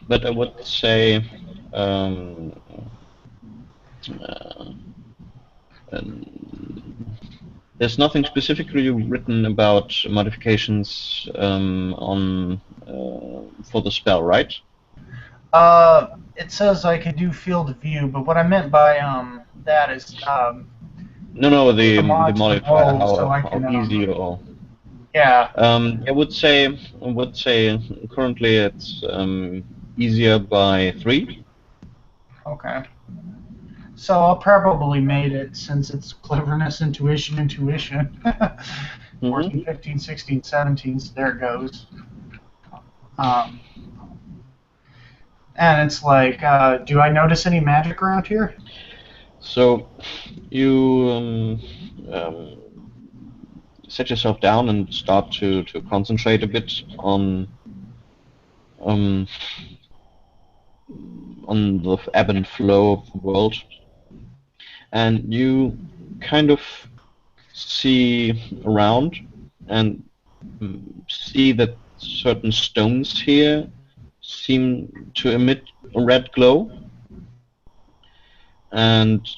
Speaker 2: But I would say there's nothing specifically written about modifications on for the spell, right?
Speaker 4: It says I could do field of view, but what I meant by that is
Speaker 2: No, the
Speaker 4: mod to
Speaker 2: modifier,
Speaker 4: roll, so I
Speaker 2: how
Speaker 4: can,
Speaker 2: easy or
Speaker 4: yeah.
Speaker 2: I would say currently it's easier by 3.
Speaker 4: Okay. So I'll probably made it since it's cleverness, intuition. 14, 15, 16, 17, so there it goes. And it's like, do I notice any magic around here?
Speaker 2: So you set yourself down and start to concentrate a bit on the ebb and flow of the world, and you kind of see around and see that certain stones here seem to emit a red glow, and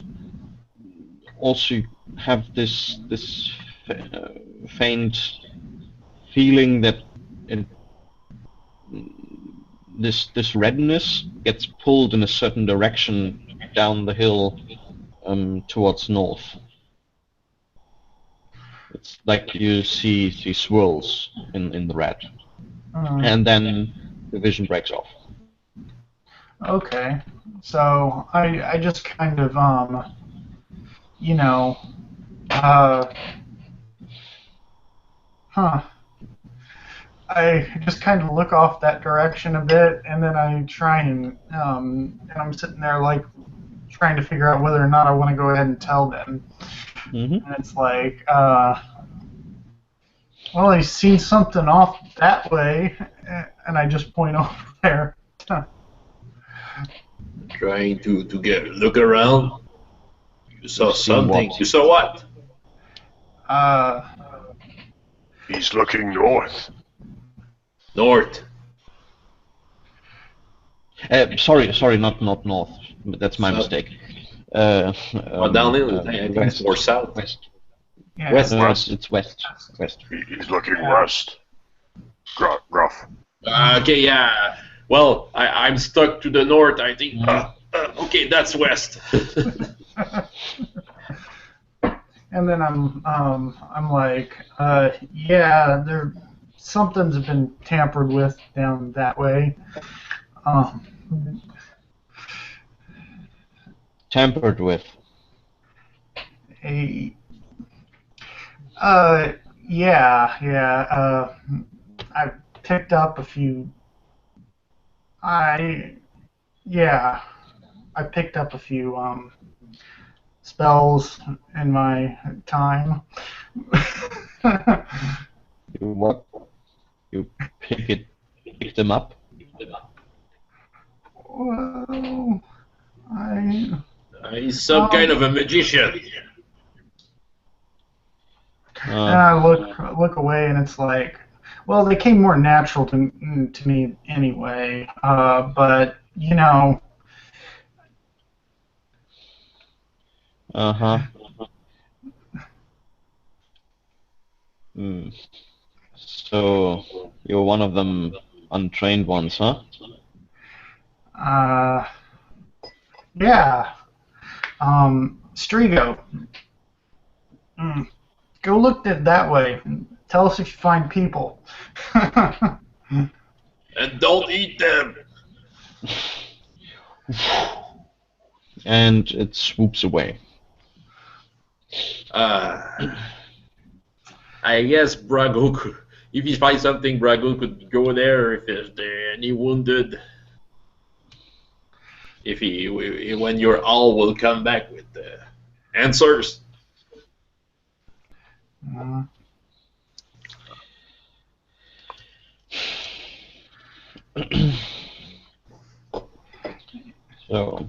Speaker 2: also have this faint feeling that it, this redness gets pulled in a certain direction down the hill towards north. It's like you see swirls in the red, and then the vision breaks off.
Speaker 4: Okay, so I just kind of you know I just kind of look off that direction a bit, and then I try and I'm sitting there like trying to figure out whether or not I want to go ahead and tell them.
Speaker 2: Mm-hmm.
Speaker 4: And it's like, well, I seen something off that way, and I just point over there.
Speaker 1: Trying to look around. You saw something.
Speaker 2: What?
Speaker 1: You saw what?
Speaker 3: He's looking north.
Speaker 1: North.
Speaker 2: Sorry, not north. That's my
Speaker 1: South.
Speaker 2: mistake.
Speaker 1: Downhill. I think it's more south.
Speaker 2: West.
Speaker 4: Yeah.
Speaker 1: West.
Speaker 2: It's west. West.
Speaker 3: He's looking west. Gruff.
Speaker 1: Okay, yeah. Well, I'm stuck to the north. I think. Okay, that's west.
Speaker 4: And then I'm like, yeah, something's been tampered with down that way.
Speaker 2: Tampered with.
Speaker 4: Yeah. I picked up a few. I picked up a few spells in my time.
Speaker 2: You what? You pick them up?
Speaker 4: Well,
Speaker 1: He's some kind of a magician.
Speaker 4: and I look away, and it's like, well, they came more natural to me anyway. But you know.
Speaker 2: So you're one of them untrained ones, huh?
Speaker 4: Yeah. Strigo. Go look at that way. Tell us if you find people.
Speaker 1: And don't eat them.
Speaker 2: And it swoops away.
Speaker 1: I guess Brago could, if he finds something, Brago could go there if there's any wounded. When your owl will come back with the answers.
Speaker 2: So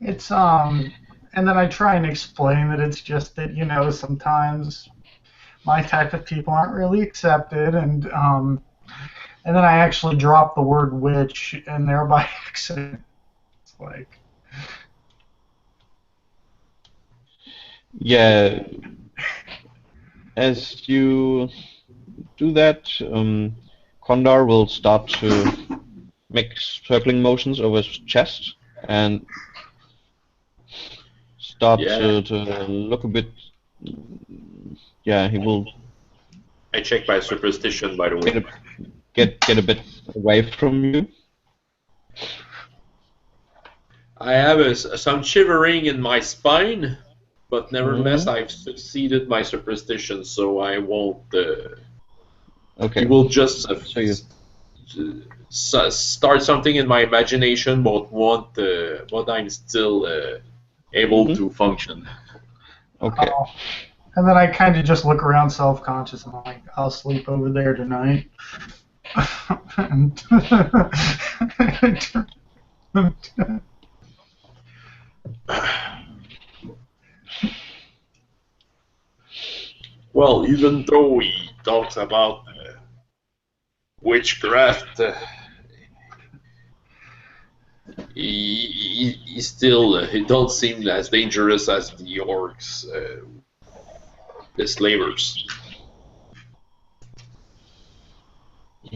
Speaker 4: It's and then I try and explain that it's just that, you know, sometimes my type of people aren't really accepted, and then I actually drop the word witch in there by accident. It's like,
Speaker 2: yeah, as you do that, Kondar will start to make circling motions over his chest and start to look a bit. Yeah, he will.
Speaker 1: I check my superstition, by the way.
Speaker 2: Get a bit away from you.
Speaker 1: I have some shivering in my spine, but nevertheless, I've succeeded my superstition, so I won't.
Speaker 2: Okay.
Speaker 1: He will just start something in my imagination, but I'm still able to function.
Speaker 2: Okay.
Speaker 4: And then I kind of just look around self-conscious and I'm like, I'll sleep over there tonight.
Speaker 1: Well, even though he talks about witchcraft, he still he don't seem as dangerous as the orcs, the slavers.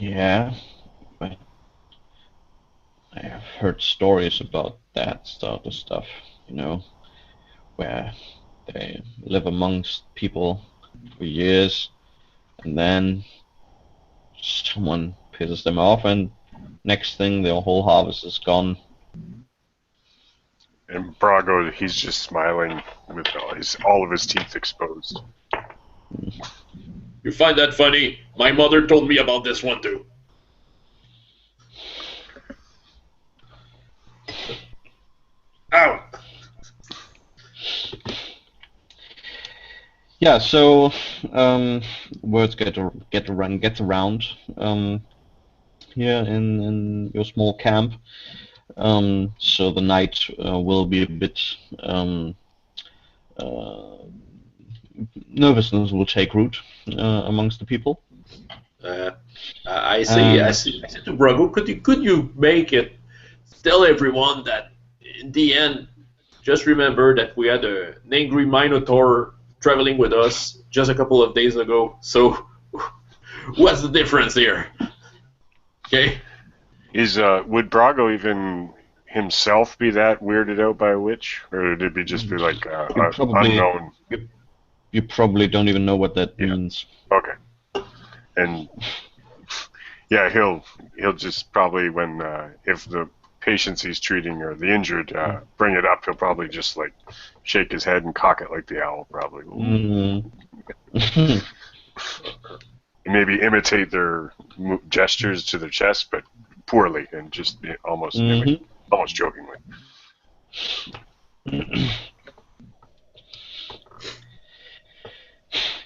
Speaker 2: Yeah, I I have heard stories about that sort of stuff, you know, where they live amongst people for years, and then someone pisses them off, and next thing their whole harvest is gone.
Speaker 3: And Brago, he's just smiling with all of his teeth exposed.
Speaker 1: You find that funny? My mother told me about this one too. Ow!
Speaker 2: Yeah, so words get around here in your small camp. So the night will be a bit nervousness will take root amongst the people.
Speaker 1: I see. I see. I said to Brago, could you make it? Tell everyone that in the end, just remember that we had an angry Minotaur traveling with us just a couple of days ago. So, what's the difference here? Okay.
Speaker 3: Would Brago even himself be that weirded out by a witch, or would it just be like unknown?
Speaker 2: You probably don't even know what that means.
Speaker 3: Okay. And yeah, he'll just probably when if the patients he's treating or the injured bring it up, he'll probably just like shake his head and cock it like the owl, probably. Maybe imitate their gestures to their chest, but poorly and just almost jokingly.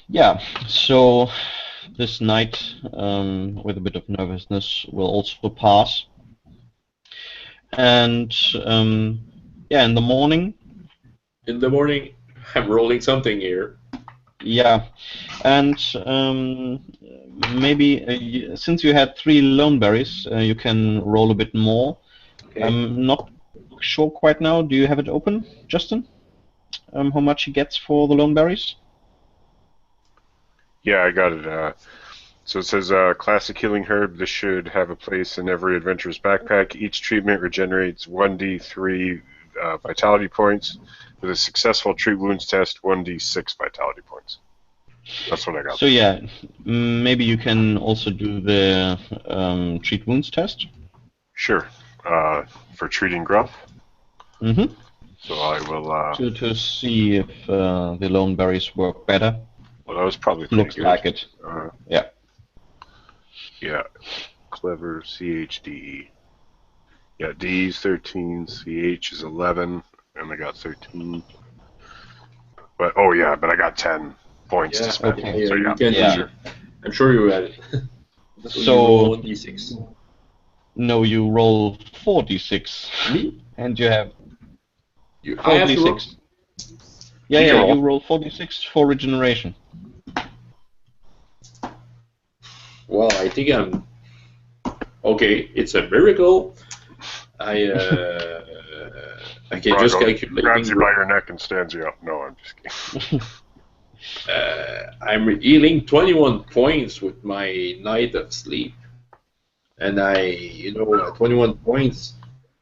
Speaker 2: Yeah, so this night with a bit of nervousness will also pass. And yeah, in the morning.
Speaker 1: In the morning, I'm rolling something here.
Speaker 2: Yeah, and maybe since you had 3 lone berries, you can roll a bit more.
Speaker 1: Okay.
Speaker 2: I'm not sure quite now. Do you have it open, Justin? How much he gets for the lone berries?
Speaker 3: Yeah, I got it. So it says classic healing herb. This should have a place in every adventurer's backpack. Each treatment regenerates 1d3 vitality points. With a successful treat wounds test, 1d6 vitality points. That's what I got.
Speaker 2: So yeah, maybe you can also do the treat wounds test.
Speaker 3: Sure. For treating gruff.
Speaker 2: Mm-hmm.
Speaker 3: So I will
Speaker 2: to see if the lone berries work better.
Speaker 3: Well, that was probably pretty
Speaker 2: looks
Speaker 3: good.
Speaker 2: like it. Yeah.
Speaker 3: Yeah. Clever CHDE. Yeah, D is 13, CH is 11, and I got 13. But but I got 10 points to spend.
Speaker 2: Okay.
Speaker 3: So
Speaker 1: Sure. I'm sure you had it.
Speaker 2: So
Speaker 1: 1d6.
Speaker 2: No, you roll 4d6.
Speaker 1: Me?
Speaker 2: And you have
Speaker 1: I have to roll?
Speaker 2: 4d6. Yeah, you roll 4d6 for regeneration.
Speaker 1: Well, I think I'm okay. It's a miracle. I can just calculate.
Speaker 3: Grabs you by your neck and stands you up. No, I'm just kidding.
Speaker 1: I'm healing 21 points with my night of sleep, and 21 points.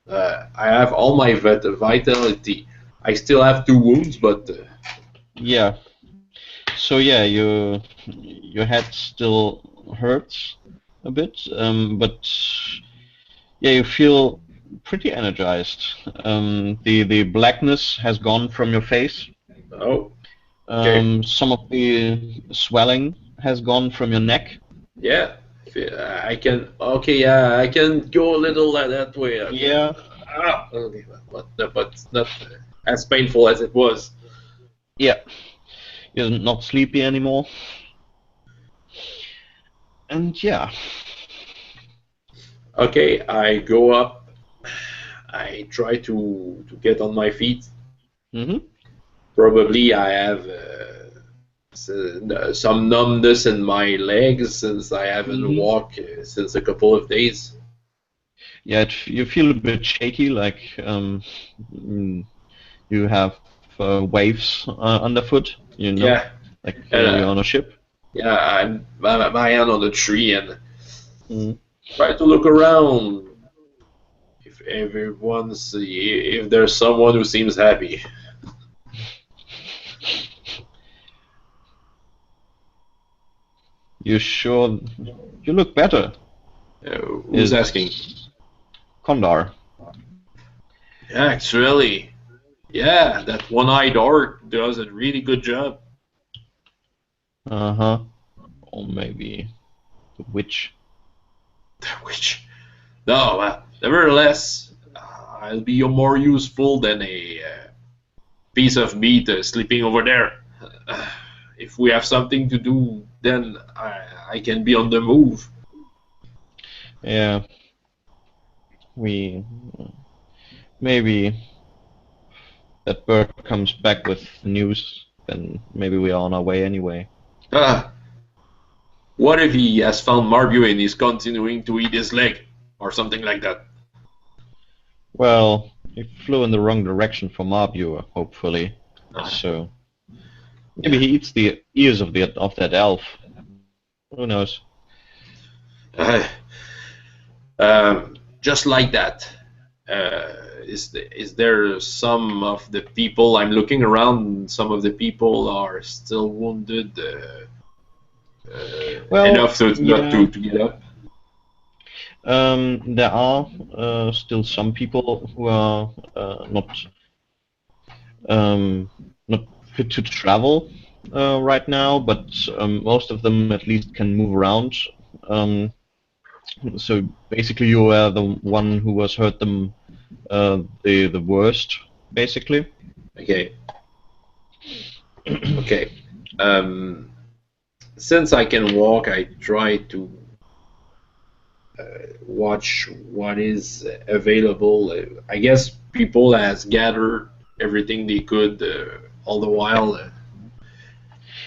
Speaker 1: I have all my vitality. I still have 2 wounds, but
Speaker 2: yeah. So yeah, your head still hurts a bit, but yeah, you feel pretty energized. The blackness has gone from your face.
Speaker 1: Oh. Okay.
Speaker 2: Some of the swelling has gone from your neck.
Speaker 1: Yeah, I can. Okay, yeah, I can go a little that way. Okay.
Speaker 2: Yeah.
Speaker 1: Okay, but not as painful as it was.
Speaker 2: Yeah. You're not sleepy anymore. And yeah.
Speaker 1: Okay, I go up. I try to get on my feet.
Speaker 2: Mm-hmm.
Speaker 1: Probably I have some numbness in my legs since I haven't walked since a couple of days.
Speaker 2: Yeah, you feel a bit shaky, like you have waves underfoot. You know,
Speaker 1: Yeah.
Speaker 2: like you're on a ship.
Speaker 1: Yeah, I'm my hand on the tree, and
Speaker 2: Mm.
Speaker 1: Try to look around. If there's someone who seems happy.
Speaker 2: You sure? You look better.
Speaker 1: Who's asking?
Speaker 2: Kondar.
Speaker 1: Yeah, actually, yeah, that one-eyed orc does a really good job.
Speaker 2: Uh-huh. Or maybe the witch.
Speaker 1: Which, no, nevertheless, I'll be more useful than a piece of meat sleeping over there. If we have something to do, then I can be on the move.
Speaker 2: Yeah. We maybe that bird comes back with news, then maybe we are on our way anyway.
Speaker 1: Ah, what if he has found Marbu and is continuing to eat his leg, or something like that?
Speaker 2: Well, he flew in the wrong direction for Marbu, hopefully. So maybe he eats the ears of that elf. Who knows?
Speaker 1: Uh, just like that. Is there some of the people I'm looking around? Some of the people are still wounded
Speaker 2: Well,
Speaker 1: enough to not
Speaker 2: yeah.
Speaker 1: to get up.
Speaker 2: There are still some people who are not fit to travel right now, but most of them at least can move around. So basically, you were the one who was hurt the worst, basically.
Speaker 1: Okay. Okay. Since I can walk, I try to watch what is available. I guess people has gathered everything they could all the while.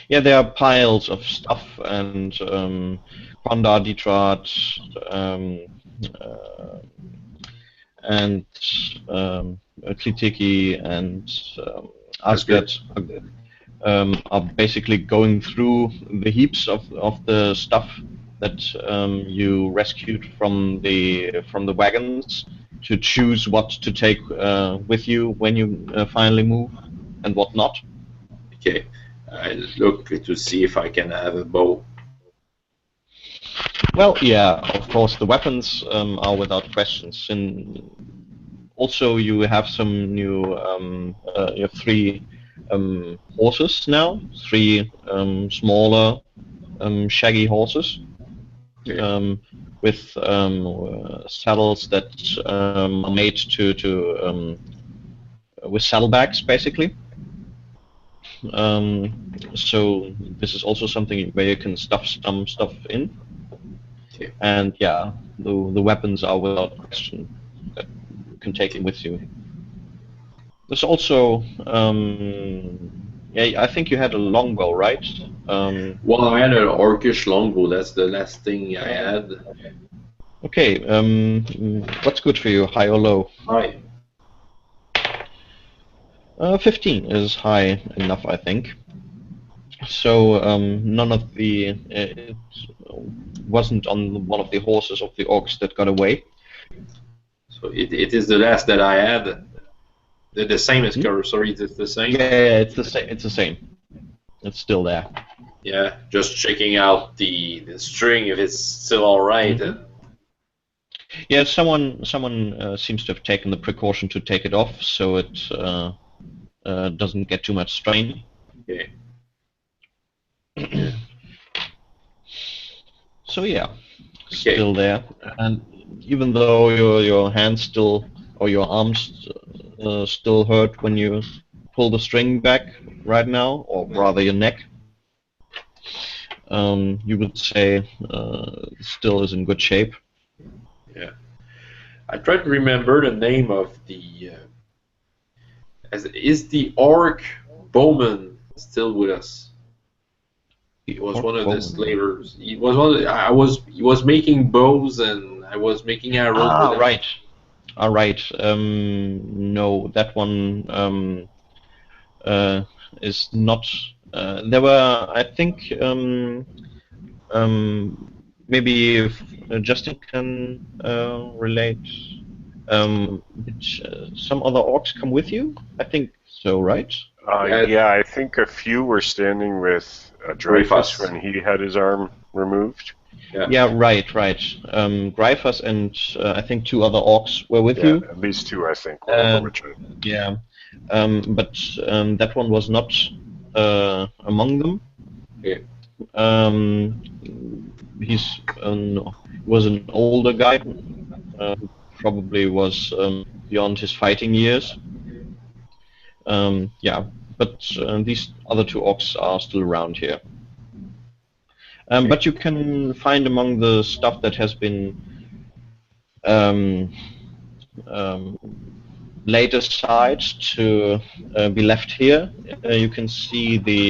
Speaker 2: Yeah, there are piles of stuff and Honda Detroit and Klitiki and Asgard are basically going through the heaps of the stuff that you rescued from the wagons to choose what to take with you when you finally move and what not.
Speaker 1: Okay. I look to see if I can have a bow.
Speaker 2: Well, yeah, of course, the weapons are without questions. And also, you have some new, you have three horses now, three smaller, shaggy horses
Speaker 1: Okay.
Speaker 2: with saddles that are made with saddlebags, basically. So this is also something where you can stuff some stuff in.
Speaker 1: Okay.
Speaker 2: And yeah, the weapons are without question that you can take them with you. There's also, yeah, I think you had a longbow, right?
Speaker 1: Well, I had an orcish longbow. That's the last thing I had.
Speaker 2: Okay, what's good for you, high or low?
Speaker 1: Hi.
Speaker 2: 15 is high enough, I think. So none of it wasn't on one of the horses of the orcs that got away.
Speaker 1: So it is the last that I had. The same as Sorry, it's the same.
Speaker 2: Yeah, it's the same. It's the same. It's still there.
Speaker 1: Yeah, just checking out the string if it's still all right.
Speaker 2: Yeah, someone seems to have taken the precaution to take it off, so it doesn't get too much strain.
Speaker 1: Okay.
Speaker 2: So yeah,
Speaker 1: Okay.
Speaker 2: still there, and even though your hands still or your arms still hurt when you pull the string back right now, or rather your neck, you would say still is in good shape.
Speaker 1: Yeah. I try to remember the name of the. Is the orc Bowman still with us? He was one of the slavers. He was one. He was making bows and I was making arrows.
Speaker 2: Ah, right. All right. No, that one is not. There were, I think, maybe if Justin can relate. Did some other orcs come with you? I think so, right?
Speaker 3: Yeah, I think a few were standing with Dreyfus when he had his arm removed.
Speaker 2: Yeah, right. Gryphus and I think 2 other orcs were with you.
Speaker 3: At least 2, I think.
Speaker 2: Yeah, but that one was not among them.
Speaker 1: Yeah.
Speaker 2: He's was an older guy, probably was beyond his fighting years. Yeah, but these other 2 orcs are still around here. But you can find among the stuff that has been laid aside to be left here. You can see the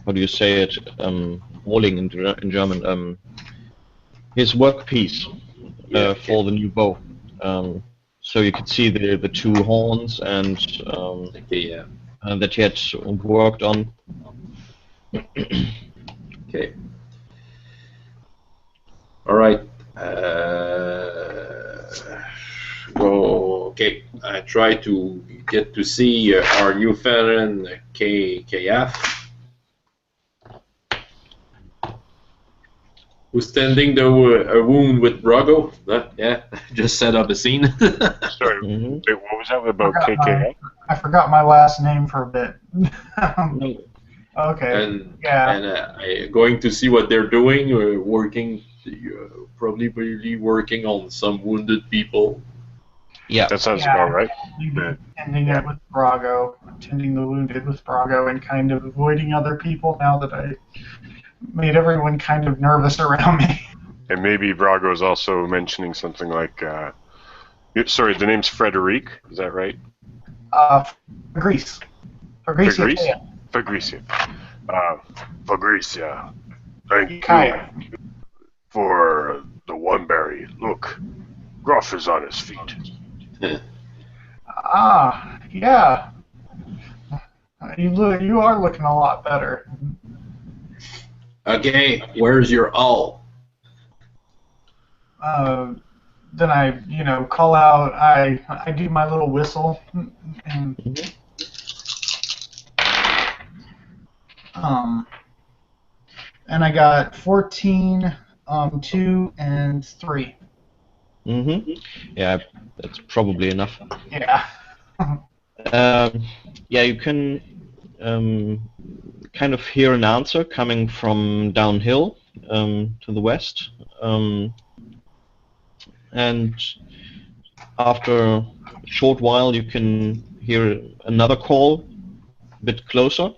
Speaker 2: how do you say it? Walling in German. His workpiece for the new bow. So you can see the 2 horns and that he had worked on.
Speaker 1: Okay. All right. Okay. I try to get to see our new veteran KF. Who's tending the wound with Brago? Yeah, just set up a scene.
Speaker 3: Sorry, wait, what was that about KKF?
Speaker 4: I forgot my last name for a bit. Okay.
Speaker 1: And going to see what they're doing, working, probably working on some wounded people.
Speaker 2: Yeah,
Speaker 3: that sounds about right.
Speaker 4: Tending it with Brago, tending the wounded with Brago, and kind of avoiding other people now that I made everyone kind of nervous around me.
Speaker 3: And maybe Brago is also mentioning something like, sorry, the name's Frederic, is that right?
Speaker 4: Fabrice.
Speaker 3: Fabricia. Thank you for the one berry. Look, Gruff is on his feet.
Speaker 4: Yeah. You are looking a lot better.
Speaker 1: Okay, where's your all?
Speaker 4: Then I, call out. I do my little whistle, and and I got 14, 2, and 3.
Speaker 2: Yeah, that's probably enough.
Speaker 4: Yeah.
Speaker 2: Yeah, you can kind of hear an answer coming from downhill to the west. And after a short while, you can hear another call a bit closer.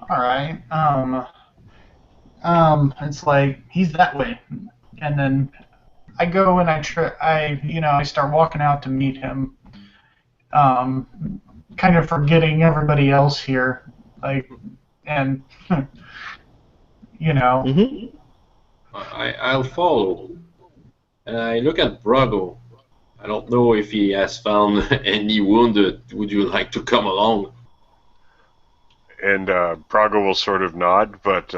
Speaker 4: All right. It's like he's that way, and then I go and I start walking out to meet him. Kind of forgetting everybody else here, and
Speaker 1: I'll follow. And I look at Brago. I don't know if he has found any wounded. Would you like to come along?
Speaker 3: And Brago will sort of nod, but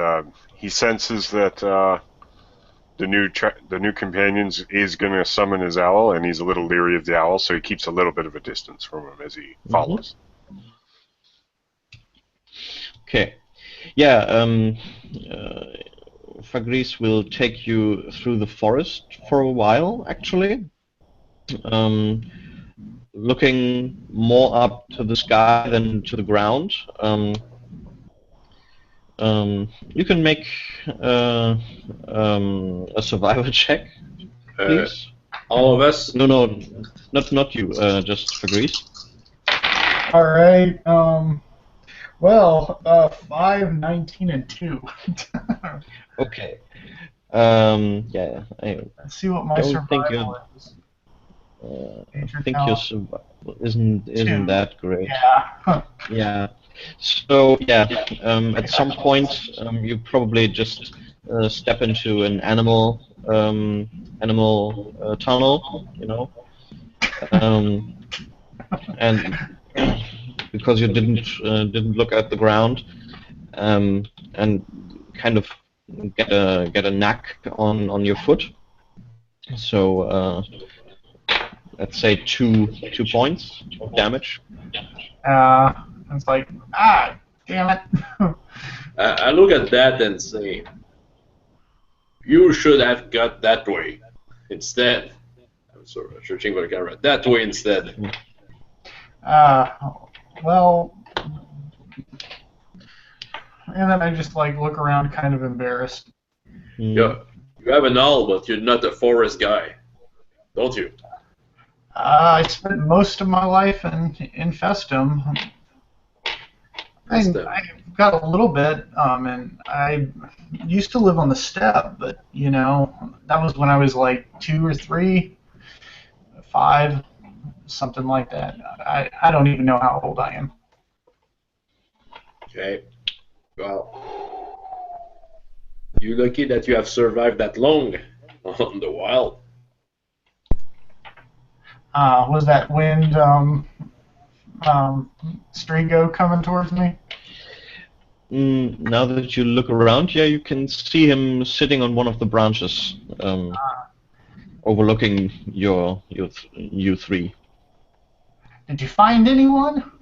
Speaker 3: he senses that the new companion is going to summon his owl, and he's a little leery of the owl, so he keeps a little bit of a distance from him as he follows.
Speaker 2: Okay. Yeah, Fabrice will take you through the forest for a while, actually. Looking more up to the sky than to the ground. You can make a survival check, please.
Speaker 1: All of us?
Speaker 2: No, not you. Just Fabrice.
Speaker 4: All right. 5, 19, and 2.
Speaker 2: Okay. Yeah.
Speaker 4: Let's see what my survival is.
Speaker 2: I think your survival isn't that great.
Speaker 4: Yeah.
Speaker 2: Yeah. So yeah, at some point you probably just step into an animal tunnel, and because you didn't look at the ground, and kind of get a knack on your foot. So let's say two points of damage.
Speaker 4: It's like, damn it.
Speaker 1: I look at that and say, you should have got that way instead. I'm sort of searching for the camera. That way instead.
Speaker 4: Well, and then I just like look around, kind of embarrassed.
Speaker 1: Yeah, you have an owl, but you're not a forest guy, don't you?
Speaker 4: I spent most of my life in Festum. I've got a little bit, and I used to live on the steppe, but you know, that was when I was like 2 or 3, 5, something like that. I don't even know how old I am.
Speaker 1: Okay. Well, you're lucky that you have survived that long on the wild.
Speaker 4: Was that wind Strigo coming towards me?
Speaker 2: Now that you look around, yeah, you can see him sitting on one of the branches, overlooking you three.
Speaker 4: Did you find anyone?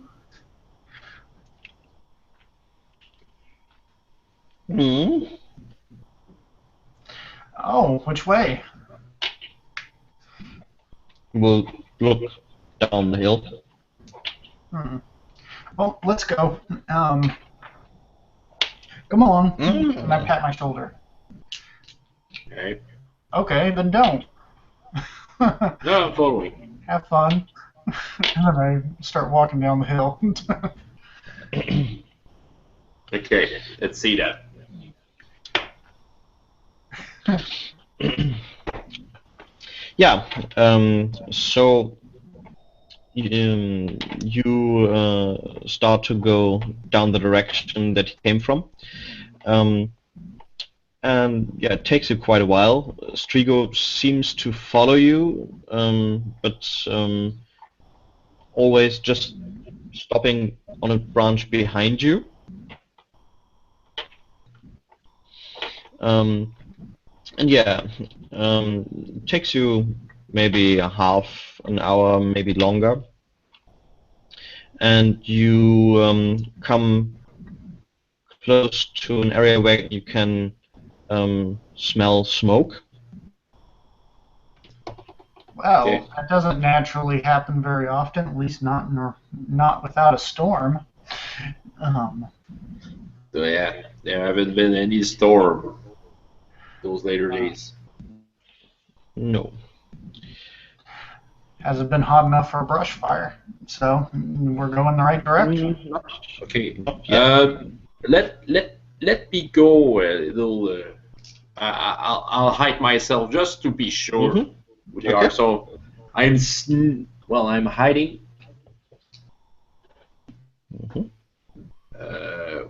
Speaker 4: Oh, which way?
Speaker 2: We'll look down the hill.
Speaker 4: Well, let's go. Come along. And I pat my shoulder.
Speaker 1: Okay.
Speaker 4: Okay, then don't.
Speaker 1: No, I'm following.
Speaker 4: Have fun. And then I start walking down the hill.
Speaker 1: Okay, let's see that.
Speaker 2: Yeah. So you start to go down the direction that he came from, and yeah, it takes you quite a while. Strigo seems to follow you, but always just stopping on a branch behind you. And yeah, it takes you maybe a half an hour, maybe longer, and you come close to an area where you can smell smoke.
Speaker 4: Well,
Speaker 1: Okay.
Speaker 4: that doesn't naturally happen very often, at least not without a storm.
Speaker 1: So yeah, there haven't been any storm those later days.
Speaker 2: No.
Speaker 4: Hasn't been hot enough for a brush fire, so we're going the right direction.
Speaker 1: Okay.
Speaker 2: Not yet.
Speaker 1: Let me go a little. I'll hide myself just to be sure. Who they are. So I'm hiding.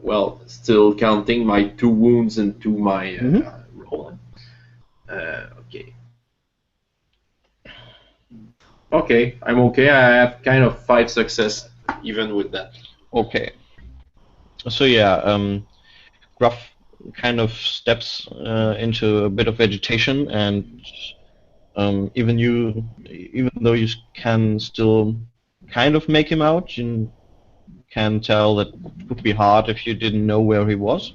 Speaker 1: Well, still counting my 2 wounds into my roll. Okay. Okay, I'm okay. I have kind of 5 success even with that.
Speaker 2: Okay. So yeah, Gruff kind of steps into a bit of vegetation, and even though you can still kind of make him out, you can tell that it would be hard if you didn't know where he was.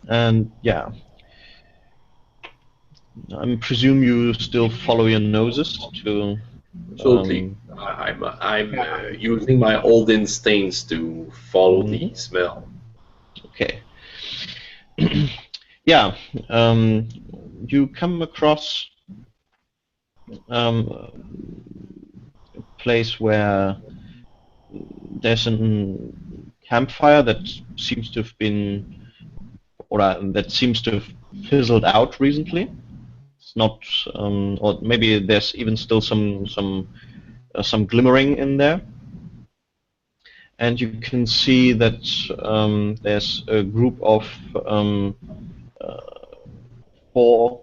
Speaker 2: And yeah, I presume you still follow your noses to.
Speaker 1: Absolutely. I'm using my old instincts to follow the smell.
Speaker 2: Okay. Yeah. You come across a place where there's a campfire that seems to have been, or that seems to have fizzled out recently. It's not, or maybe there's even still some glimmering in there. And you can see that there's a group of 4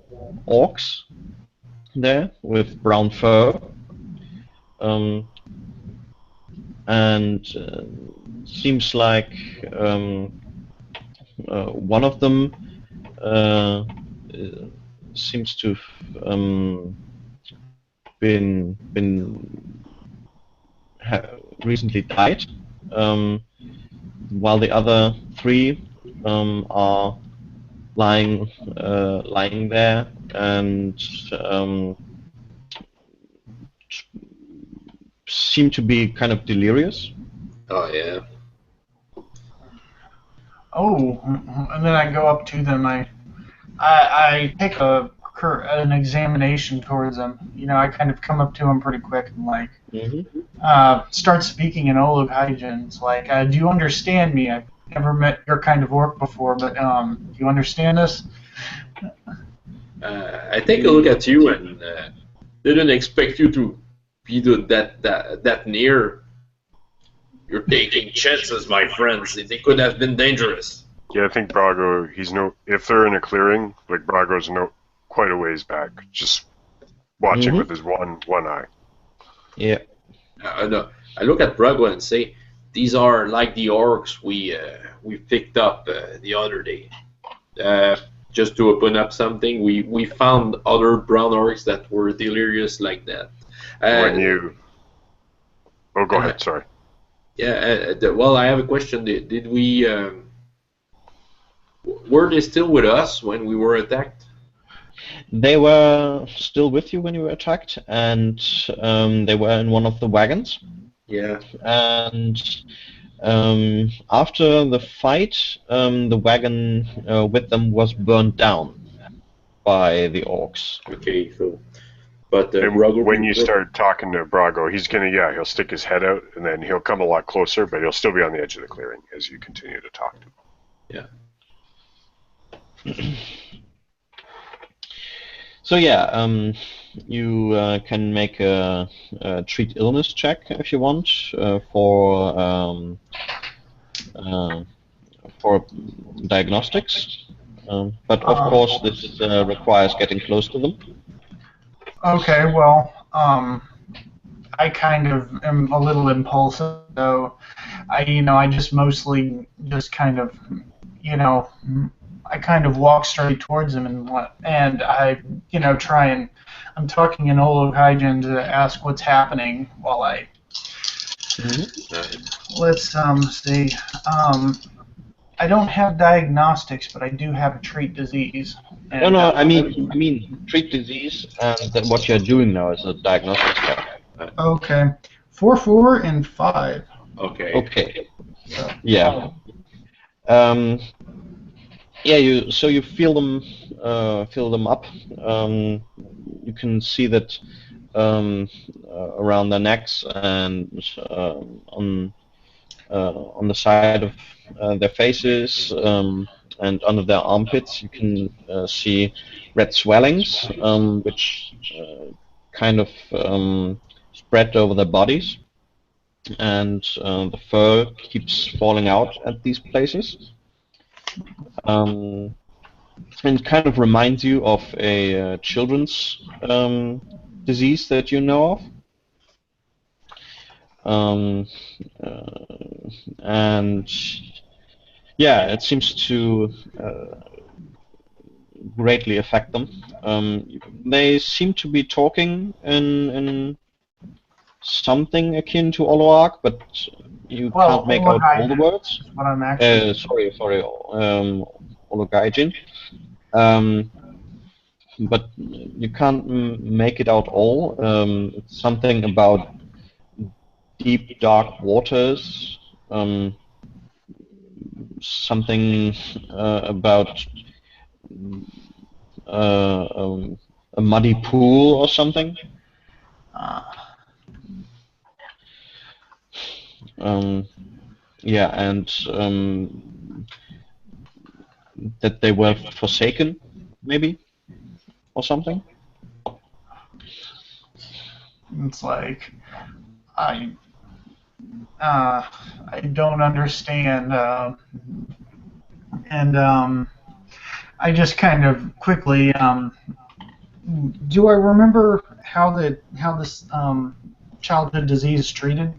Speaker 2: orcs there with brown fur. and seems like one of them seems to have recently died, while the other three are lying there and seem to be kind of delirious.
Speaker 1: Oh yeah.
Speaker 4: Oh, and then I go up to them. I take an examination towards them. You know, I kind of come up to them pretty quick and like start speaking in Olug Hyjin. It's like, do you understand me? I've never met your kind of orc before, but do you understand us?
Speaker 1: I take a look at you and didn't expect you to be that near. You're taking chances, my friends. They could have been dangerous.
Speaker 3: Yeah, I think Brago, if they're in a clearing, like Brago's quite a ways back, just watching with his one eye.
Speaker 2: Yeah.
Speaker 1: No, I look at Brago and say, these are like the orcs we picked up the other day. Just to open up something, we found other brown orcs that were delirious like that.
Speaker 3: Oh, go ahead, sorry.
Speaker 1: Yeah, well, I have a question. Did we... were they still with us when we were attacked?
Speaker 2: They were still with you when you were attacked, and they were in one of the wagons.
Speaker 1: Yeah.
Speaker 2: And after the fight, the wagon with them was burned down by the orcs.
Speaker 1: Okay, so... But
Speaker 3: when you start talking to Brago, he'll stick his head out, and then he'll come a lot closer, but he'll still be on the edge of the clearing as you continue to talk to him.
Speaker 1: Yeah.
Speaker 2: So yeah, you can make a treat illness check if you want for diagnostics, but of course this requires getting close to them.
Speaker 4: Okay, well, I kind of am a little impulsive, so I just mostly just kind of, I kind of walk straight towards him and I, try and I'm talking in Olog Hyjin to ask what's happening while I. Let's see. I don't have diagnostics, but I do have a treat disease.
Speaker 2: And, I mean treat disease, and then what you're doing now is a diagnostics check.
Speaker 4: Okay, 4, 4, and 5.
Speaker 1: Okay.
Speaker 2: Okay. Yeah. Yeah. You feel them up. You can see that around their necks and on the side of their faces and under their armpits, you can see red swellings, which kind of spread over their bodies, and the fur keeps falling out at these places. And it kind of reminds you of a children's disease that you know of. And yeah, it seems to greatly affect them. They seem to be talking in something akin to Oloak, but you can't make out all the words.
Speaker 4: What I'm actually.
Speaker 2: Sorry, Ologaijin. But you can't make it out all. It's something about deep, dark waters. Something about a muddy pool or something. Yeah, and that they were forsaken, maybe, or something.
Speaker 4: It's like I don't understand, and I just kind of quickly. Do I remember how this childhood disease is treated?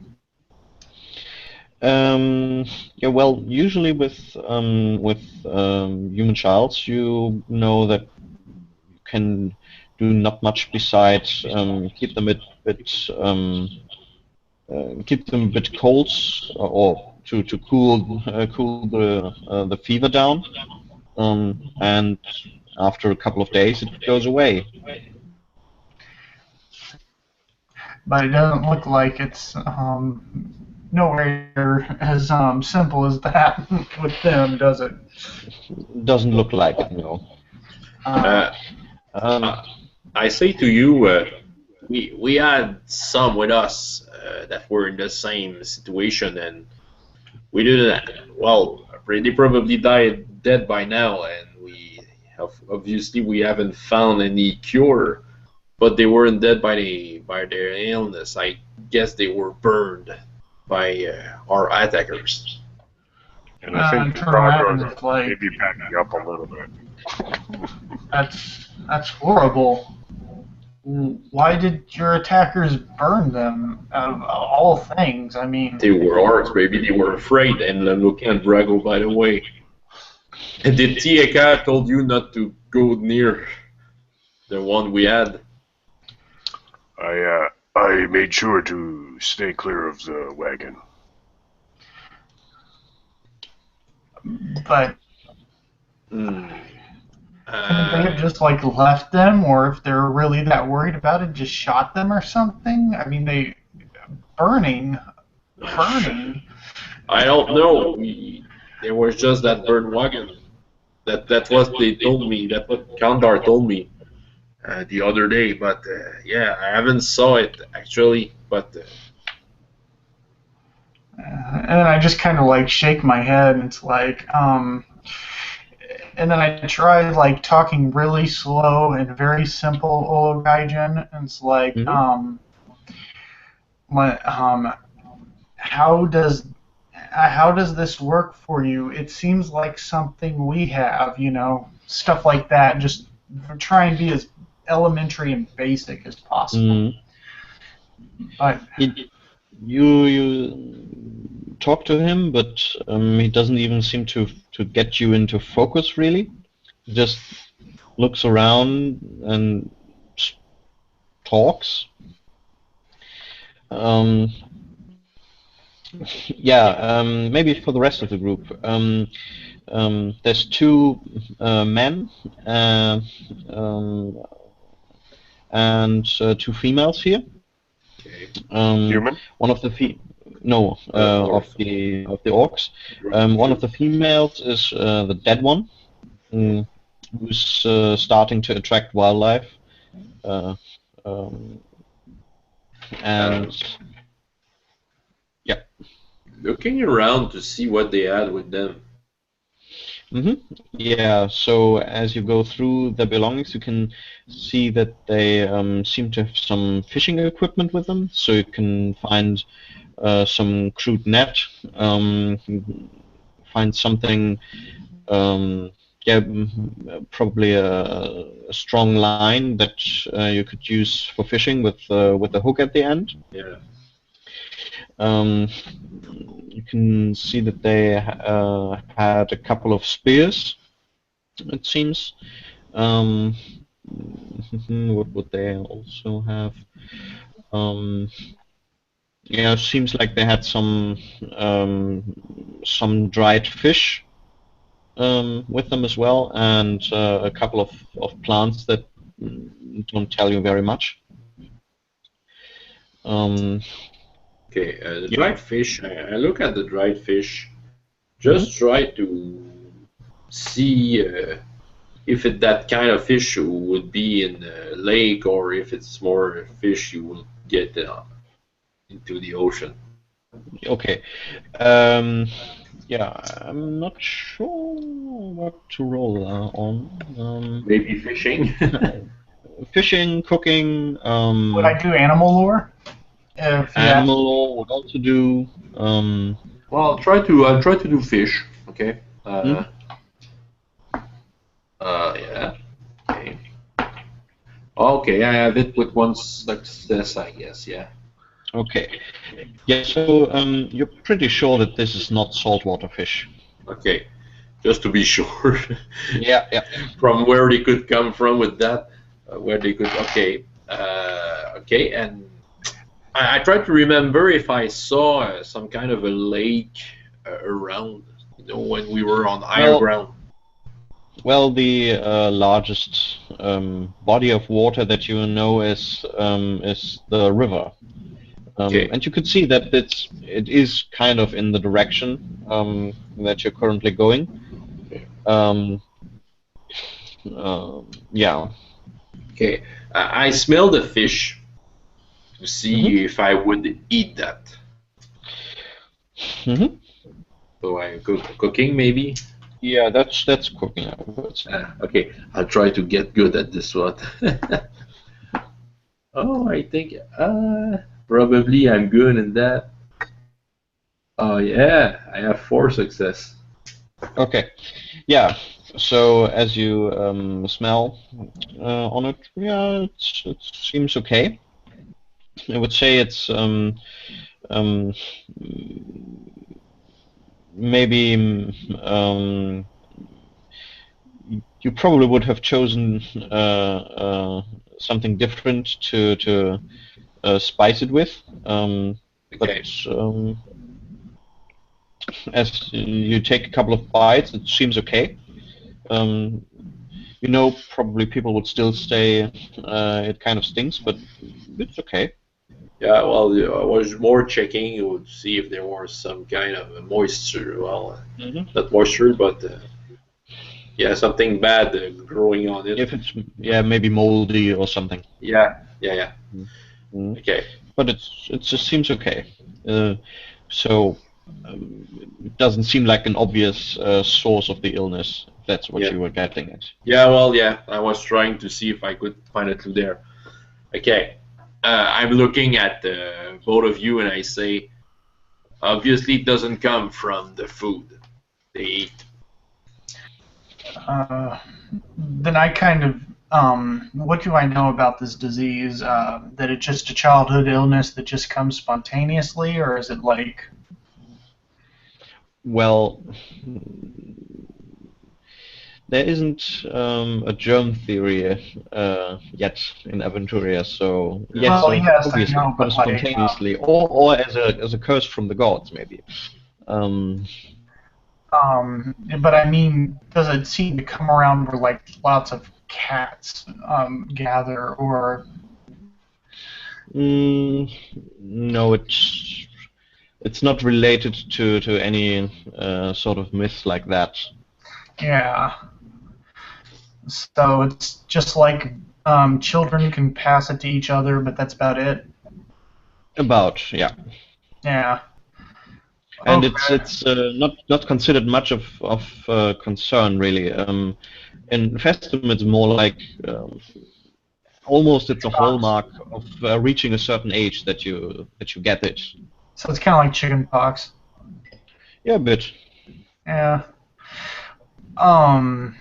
Speaker 2: Yeah, well, usually with human childs, you know that you can do not much besides keep them keep them a bit cold, or to cool the fever down, and after a couple of days it goes away.
Speaker 4: But it doesn't look like it's nowhere as simple as that with them, does it?
Speaker 2: Doesn't look like it, no.
Speaker 4: Uh,
Speaker 2: Um,
Speaker 1: I say to you, we had some with us that were in the same situation, and we didn't. Well, they probably died dead by now, and we have obviously we haven't found any cure. But they weren't dead by their illness. I guess they were burned by our attackers.
Speaker 3: And I think
Speaker 4: turn around and
Speaker 3: Brago's
Speaker 4: it's like,
Speaker 3: maybe backing up a little bit.
Speaker 4: that's horrible. Why did your attackers burn them? Of all things, I mean.
Speaker 1: They were orcs, maybe they were afraid. And look at Brago, by the way. And the Tieka told you not to go near the one we had.
Speaker 3: I made sure to stay clear of the wagon.
Speaker 4: But
Speaker 1: Hmm.
Speaker 4: couldn't they have just like left them, or if they're really that worried about it, just shot them or something? I mean, they burning.
Speaker 1: I don't know. There was just that burned wagon. That's what they told me. That's what Kandar told me the other day. But yeah, I haven't saw it actually. But
Speaker 4: And I just kind of like shake my head, and it's like, and then I try like talking really slow and very simple old gaijin, and it's like, how does this work for you? It seems like something we have, stuff like that. Just try and be as elementary and basic as possible. But
Speaker 2: you talk to him, but he doesn't even seem to get you into focus really. He just looks around and talks. Yeah, maybe for the rest of the group. There's two men and two females here.
Speaker 1: okay.
Speaker 3: Human?
Speaker 2: One of the of the orcs. One of the females is the dead one, who's starting to attract wildlife, and yeah.
Speaker 1: Looking around to see what they had with them.
Speaker 2: Yeah, so as you go through their belongings, you can see that they seem to have some fishing equipment with them. So you can find some crude net, find something, yeah, probably a strong line that you could use for fishing with a hook at the end.
Speaker 1: Yeah.
Speaker 2: You can see that they had a couple of spears, it seems. What would they also have? Yeah, it seems like they had some dried fish with them as well, and a couple of plants that don't tell you very much.
Speaker 1: Okay, the dried fish. I look at the dried fish. Just try to see if that kind of fish would be in a lake or if it's more fish you will get into the ocean.
Speaker 2: Okay. Yeah, I'm not sure what to roll on.
Speaker 1: Maybe fishing.
Speaker 2: Fishing, cooking.
Speaker 4: would I do animal lore?
Speaker 2: Animal lore would also do.
Speaker 1: Well, I'll try to do fish. Okay. Yeah. Okay. Okay, I have it with one success, I guess. Yeah.
Speaker 2: Okay. Yeah. So you're pretty sure that this is not saltwater fish.
Speaker 1: Okay, just to be sure.
Speaker 2: Yeah. Yeah.
Speaker 1: From where they could come from with that, where they could. Okay, okay, and I tried to remember if I saw some kind of a lake around, when we were on higher
Speaker 2: Well,
Speaker 1: ground.
Speaker 2: well, the largest body of water that you know is the river.
Speaker 1: Okay,
Speaker 2: And you could see that it is kind of in the direction that you're currently going. Um, yeah.
Speaker 1: okay. I smelled the fish to
Speaker 2: Hmm.
Speaker 1: see if I would eat that.
Speaker 2: Hmm.
Speaker 1: So I cooking maybe.
Speaker 2: Yeah, that's cooking, I would say.
Speaker 1: Okay, I'll try to get good at this one. Oh, I think probably I'm good in that. Oh yeah, I have 4 success.
Speaker 2: Okay. Yeah. So as you smell on it, yeah, it seems okay. I would say it's um, maybe you probably would have chosen something different to spice it with. But
Speaker 1: Okay.
Speaker 2: as you take a couple of bites, it seems okay. Um, probably people would still say it kind of stinks, but it's okay.
Speaker 1: Yeah, well, I was more checking to see if there was some kind of a moisture. Well,
Speaker 2: Hmm.
Speaker 1: not moisture, but yeah, something bad growing on it.
Speaker 2: If it's, yeah, maybe moldy or something.
Speaker 1: Yeah, yeah, yeah.
Speaker 2: Mhm.
Speaker 1: Okay.
Speaker 2: But it just seems okay. Uh, so it doesn't seem like an obvious source of the illness. If that's what
Speaker 1: Yeah.
Speaker 2: you were getting at.
Speaker 1: Yeah, well, yeah. I was trying to see if I could find it through there. Okay. I'm looking at both of you and I say, obviously, it doesn't come from the food they eat.
Speaker 4: Then I kind of, what do I know about this disease? That it's just a childhood illness that just comes spontaneously, or is it like,
Speaker 2: Well, there isn't a germ theory yet in Aventuria, so yes,
Speaker 4: well, yes, I
Speaker 2: obviously
Speaker 4: know,
Speaker 2: it
Speaker 4: but
Speaker 2: comes
Speaker 4: like,
Speaker 2: spontaneously, or as a curse from the gods, maybe. Um,
Speaker 4: but I mean, does it seem to come around where like lots of cats gather, or
Speaker 2: mm, no, it's not related to any sort of myth like that.
Speaker 4: yeah? So it's just like children can pass it to each other, but that's about it.
Speaker 2: About, yeah.
Speaker 4: Yeah.
Speaker 2: And
Speaker 4: Okay.
Speaker 2: it's not considered much of concern really. In Festum, it's more like almost it's a hallmark of reaching a certain age that you get it.
Speaker 4: So it's kind of like chicken pox.
Speaker 2: Yeah, a bit.
Speaker 4: Yeah. Um.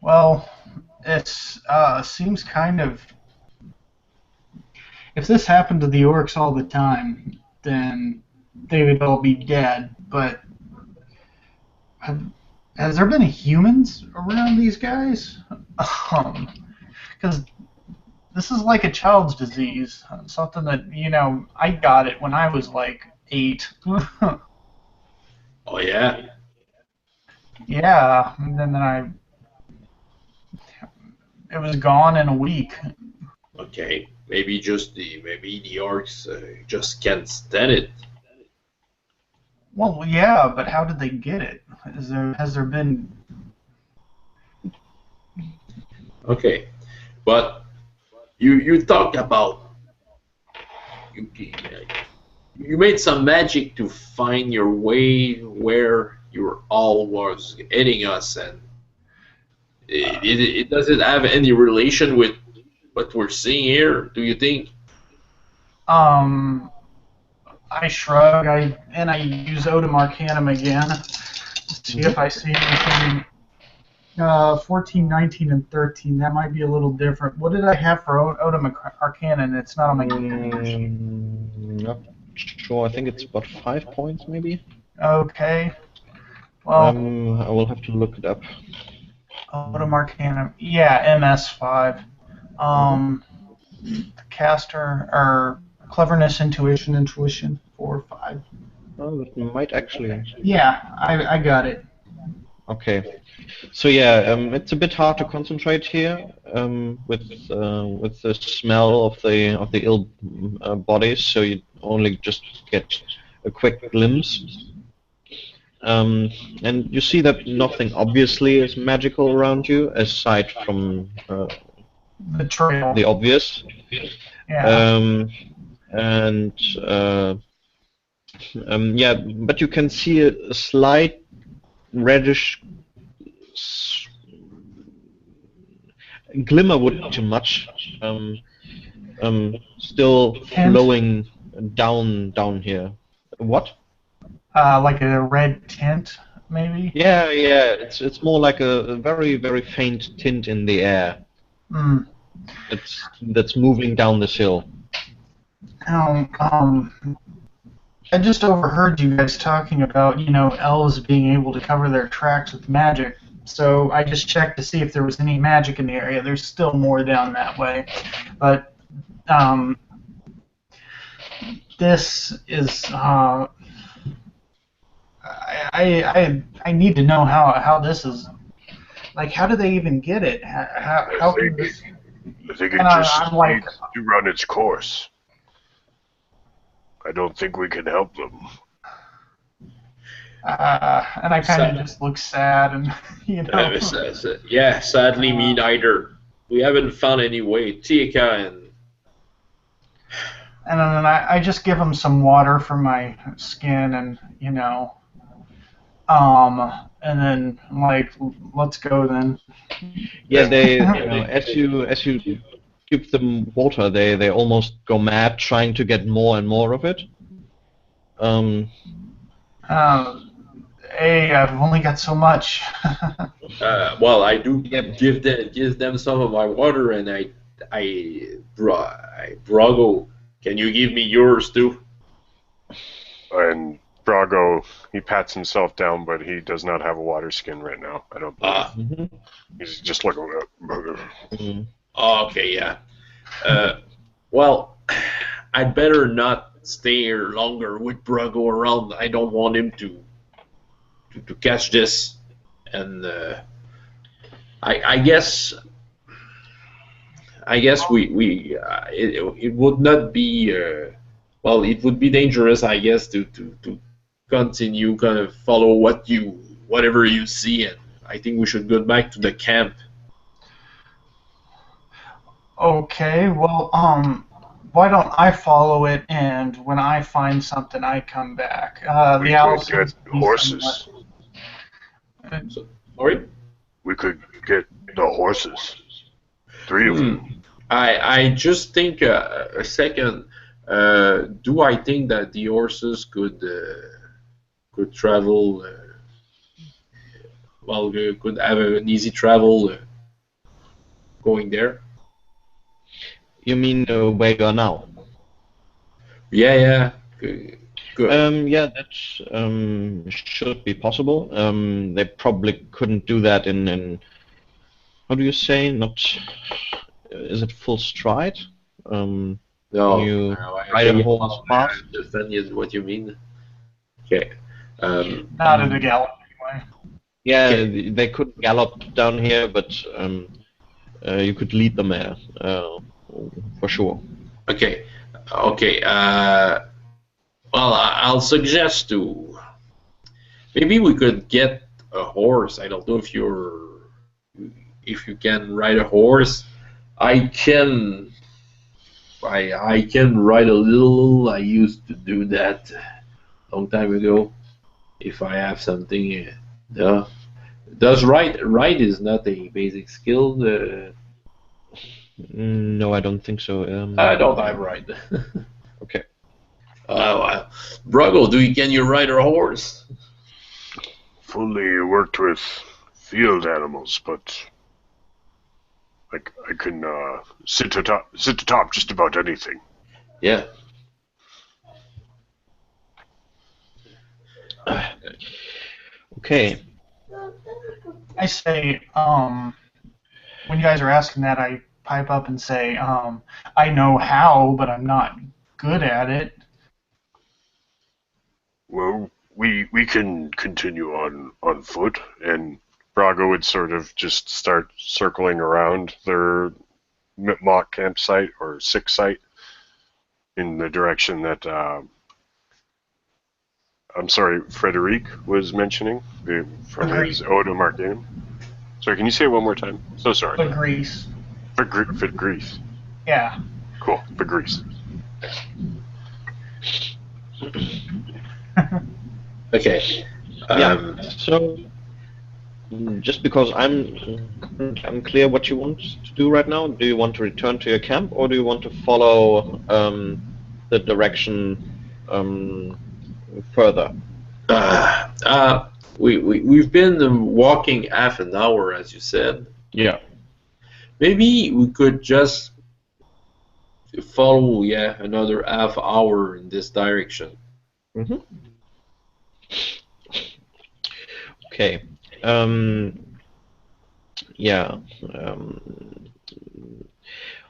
Speaker 4: Well, it's seems kind of. If this happened to the orcs all the time, then they would all be dead. But have, has there been humans around these guys? Because this is like a child's disease, something that I got it when I was like 8.
Speaker 1: Oh yeah.
Speaker 4: Yeah, and then it was gone in a week.
Speaker 1: Okay. Maybe the orcs just can't stand it.
Speaker 4: Well, yeah, but how did they get it? Has there been?
Speaker 1: Okay. But you talk about you you made some magic to find your way where your all was heading us, and it doesn't have any relation with what we're seeing here. Do you think?
Speaker 4: Um, I shrug. I use Odom Arcanum again to see if I see anything 14, 19, and 13. That might be a little different. What did I have for Odom Arcana? It's not on my keyboard.
Speaker 2: Not sure. I think it's about 5 points, maybe.
Speaker 4: Okay. Well,
Speaker 2: I will have to look it up.
Speaker 4: Odom Arcana. Yeah, MS5. The caster, or cleverness, intuition, 4 or 5.
Speaker 2: Oh, that might actually.
Speaker 4: Yeah, I got it.
Speaker 2: Okay. So yeah, it's a bit hard to concentrate here with the smell of the ill bodies. So you only just get a quick glimpse. And you see that nothing obviously is magical around you, aside from
Speaker 4: The trail.
Speaker 2: the obvious.
Speaker 4: Yeah.
Speaker 2: And yeah, but you can see a slight reddish glimmer would be too much. Still flowing down here. What?
Speaker 4: Like a red tint, maybe?
Speaker 2: Yeah, it's more like a very, very faint tint in the air. That's moving down this hill.
Speaker 4: I just overheard you guys talking about, elves being able to cover their tracks with magic. So I just checked to see if there was any magic in the area. There's still more down that way. But this is I need to know how this is, like, how do they even get it? How can this?
Speaker 3: I think it just needs to run its course. I don't think we can help them.
Speaker 4: And I kind of just look sad, and
Speaker 1: yeah, sadly me neither. We haven't found any way. Tika and
Speaker 4: then I just give them some water for my skin, and and then I'm like, let's go then.
Speaker 2: Yeah, they as you give them water, they almost go mad trying to get more and more of it.
Speaker 4: Hey, I've only got so much.
Speaker 1: Well, I do give them some of my water, and Brago, can you give me yours too?
Speaker 3: And Brago, he pats himself down, but he does not have a water skin right now. I don't believe. He's just looking at.
Speaker 1: Okay, yeah. Well, I'd better not stay here longer with Brago around. I don't want him to catch this, and I guess we it would not be well, it would be dangerous, I guess, to continue kind of follow whatever you see, and I think we should go back to the camp.
Speaker 4: Okay, well, why don't I follow it, and when I find something, I come back.
Speaker 3: We could get horses.
Speaker 1: Sorry?
Speaker 3: We could get the horses. 3 of them.
Speaker 1: I just think a second. Do I think that the horses could travel? Could have an easy travel going there.
Speaker 2: You mean where you are now?
Speaker 1: Yeah. Good.
Speaker 2: Yeah, that should be possible. They probably couldn't do that in how do you say? Not is it full stride?
Speaker 1: No,
Speaker 2: you ride a horse fast.
Speaker 1: I understand what you mean. Okay.
Speaker 4: Not in a gallop, anyway.
Speaker 2: Yeah, they couldn't gallop down here, but you could lead them there, for sure.
Speaker 1: Okay. Well, I'll suggest maybe we could get a horse. I don't know if you can ride a horse. I can ride a little. I used to do that a long time ago. If I have something, does ride is not a basic skill.
Speaker 2: No, I don't think so.
Speaker 1: I don't have ride.
Speaker 2: Okay.
Speaker 1: Brago, can you ride a horse?
Speaker 3: If only you worked with field animals, but I can sit atop just about anything.
Speaker 1: Yeah.
Speaker 2: Okay.
Speaker 4: I say, when you guys are asking that, I pipe up and say, I know how, but I'm not good at it.
Speaker 3: Well, we can continue on foot, and Brago would sort of just start circling around their mock campsite or sick site in the direction that I'm sorry, Frederic was mentioning from his Ode of Arcanum. Sorry, can you say it one more time? So sorry.
Speaker 4: But Greece.
Speaker 3: For Greece.
Speaker 4: Yeah.
Speaker 3: Cool. For Greece.
Speaker 1: Okay.
Speaker 2: Yeah. So, just because I'm unclear what you want to do right now, do you want to return to your camp, or do you want to follow the direction further?
Speaker 1: We've been walking half an hour, as you said.
Speaker 2: Yeah.
Speaker 1: Maybe we could just follow, another half hour in this direction.
Speaker 2: Mm-hmm. Okay. Yeah.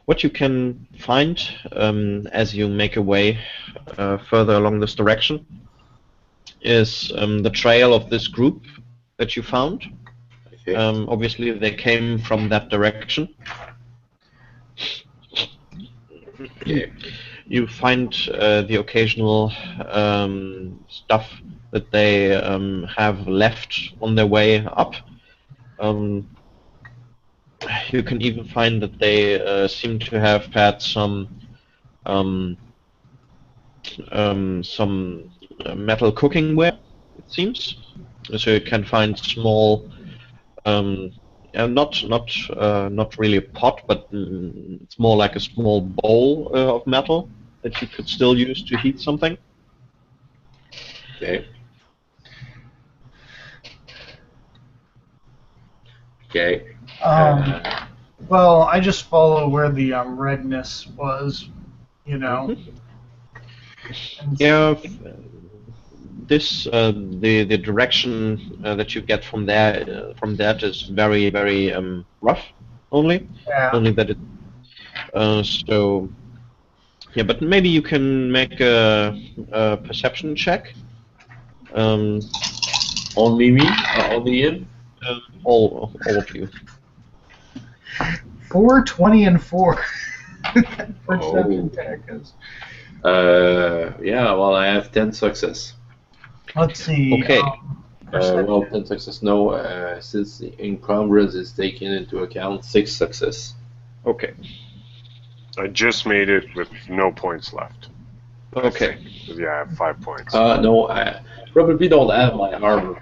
Speaker 2: What you can find as you make your way further along this direction is the trail of this group that you found.
Speaker 1: Okay.
Speaker 2: Obviously, they came from that direction.
Speaker 1: Okay.
Speaker 2: You find the occasional stuff that they have left on their way up. You can even find that they seem to have had some metal cooking ware, it seems. So you can find small, not really a pot, but it's more like a small bowl of metal that you could still use to heat something.
Speaker 1: Okay. Okay.
Speaker 4: Well, I just follow where the redness was, you know.
Speaker 2: Mm-hmm. Yeah, this the direction that you get from there from that is very rough. Only that it. So yeah, but maybe you can make a perception check.
Speaker 1: Only me? Only him?
Speaker 2: All of you.
Speaker 4: 4, 20, and 4.
Speaker 1: Perception
Speaker 4: check is.
Speaker 1: Yeah, well, I have 10 success.
Speaker 4: Let's see.
Speaker 2: Okay.
Speaker 1: 10 success. No, since the encumbrance is taken into account, 6 success.
Speaker 2: Okay.
Speaker 3: I just made it with no points left.
Speaker 2: Okay.
Speaker 3: Yeah, I have 5 points.
Speaker 1: No, I probably don't have my armor.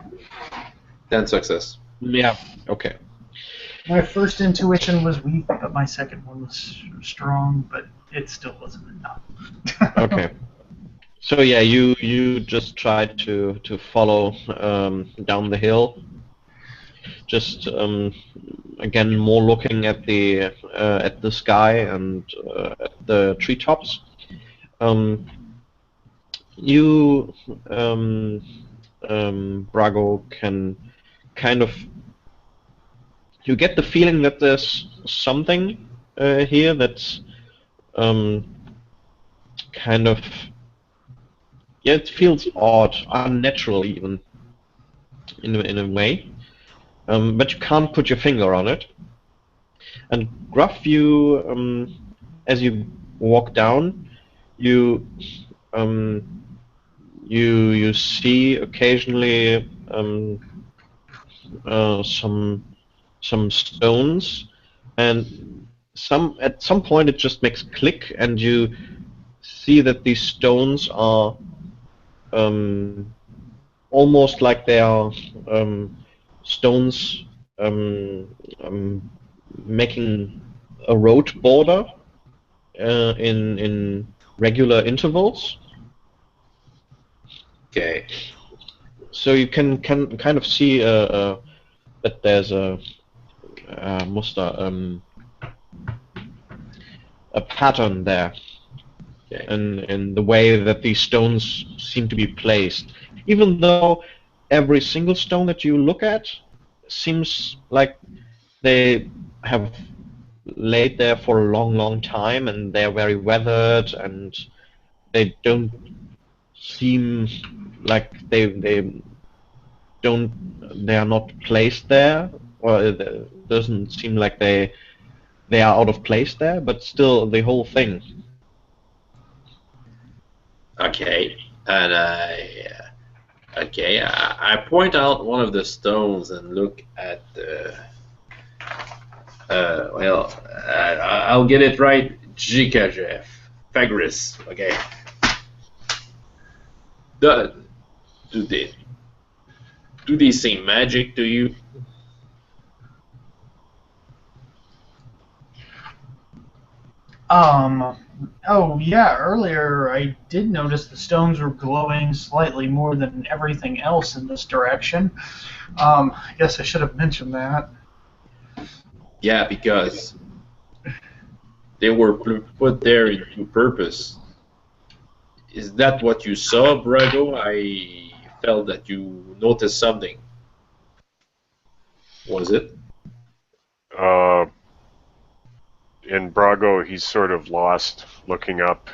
Speaker 1: 10 success.
Speaker 2: Yeah. Okay.
Speaker 4: My first intuition was weak, but my second one was strong, but it still wasn't enough.
Speaker 2: Okay. So yeah, you just tried to follow down the hill. Just again, more looking at the sky and at the treetops. You Brago can kind of. You get the feeling that there's something here that's kind of, yeah, it feels odd, unnatural even, in a way, but you can't put your finger on it. And Gruff, as you walk down, you see occasionally some stones, and at some point it just makes click, and you see that these stones are almost like they are stones making a road border in regular intervals.
Speaker 1: Okay.
Speaker 2: So you can kind of see that there's a muster, a pattern there
Speaker 1: Okay.
Speaker 2: in the way that these stones seem to be placed, even though every single stone that you look at seems like they have laid there for a long, long time, and they're very weathered, and they don't seem like they are not placed there, or it doesn't seem like they are out of place there, but still the whole thing.
Speaker 1: Okay. And I point out one of the stones and look at the. I'll get it right. Jikajef. Fagris. Okay. Do they seem magic to you?
Speaker 4: Oh yeah, earlier I did notice the stones were glowing slightly more than everything else in this direction. I guess I should have mentioned that.
Speaker 1: Yeah, because they were put there into purpose. Is that what you saw, Brago? I felt that you noticed something. Was it?
Speaker 3: In Brago, he's sort of lost, looking up,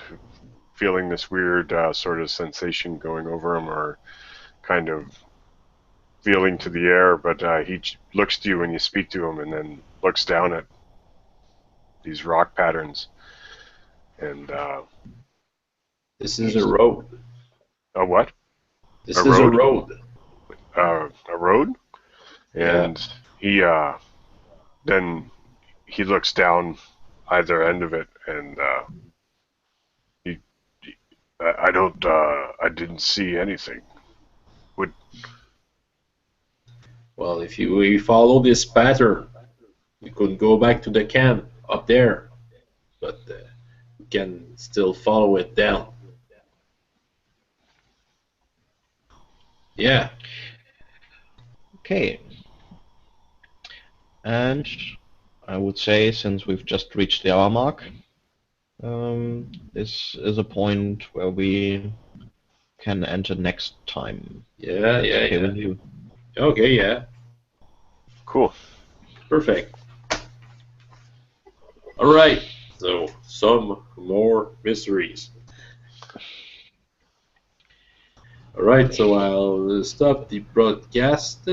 Speaker 3: feeling this weird sort of sensation going over him, or kind of feeling to the air, but he looks to you when you speak to him, and then looks down at these rock patterns. And
Speaker 1: This is a road.
Speaker 3: a what?
Speaker 1: This
Speaker 3: A
Speaker 1: is a
Speaker 3: road?
Speaker 1: road.
Speaker 3: A road?
Speaker 1: Yeah.
Speaker 3: And he then he looks down either end of it, and I didn't see anything.
Speaker 1: Well, if we follow this pattern, we could go back to the camp up there, but we can still follow it down. Yeah.
Speaker 2: Okay. And I would say, since we've just reached the hour mark, this is a point where we can enter next time.
Speaker 1: Yeah.
Speaker 2: That's
Speaker 1: Yeah.
Speaker 2: okay
Speaker 1: Yeah.
Speaker 2: with you?
Speaker 1: Okay. Yeah.
Speaker 3: Cool.
Speaker 1: Perfect. All right. So some more mysteries. All right. So I'll stop the broadcast.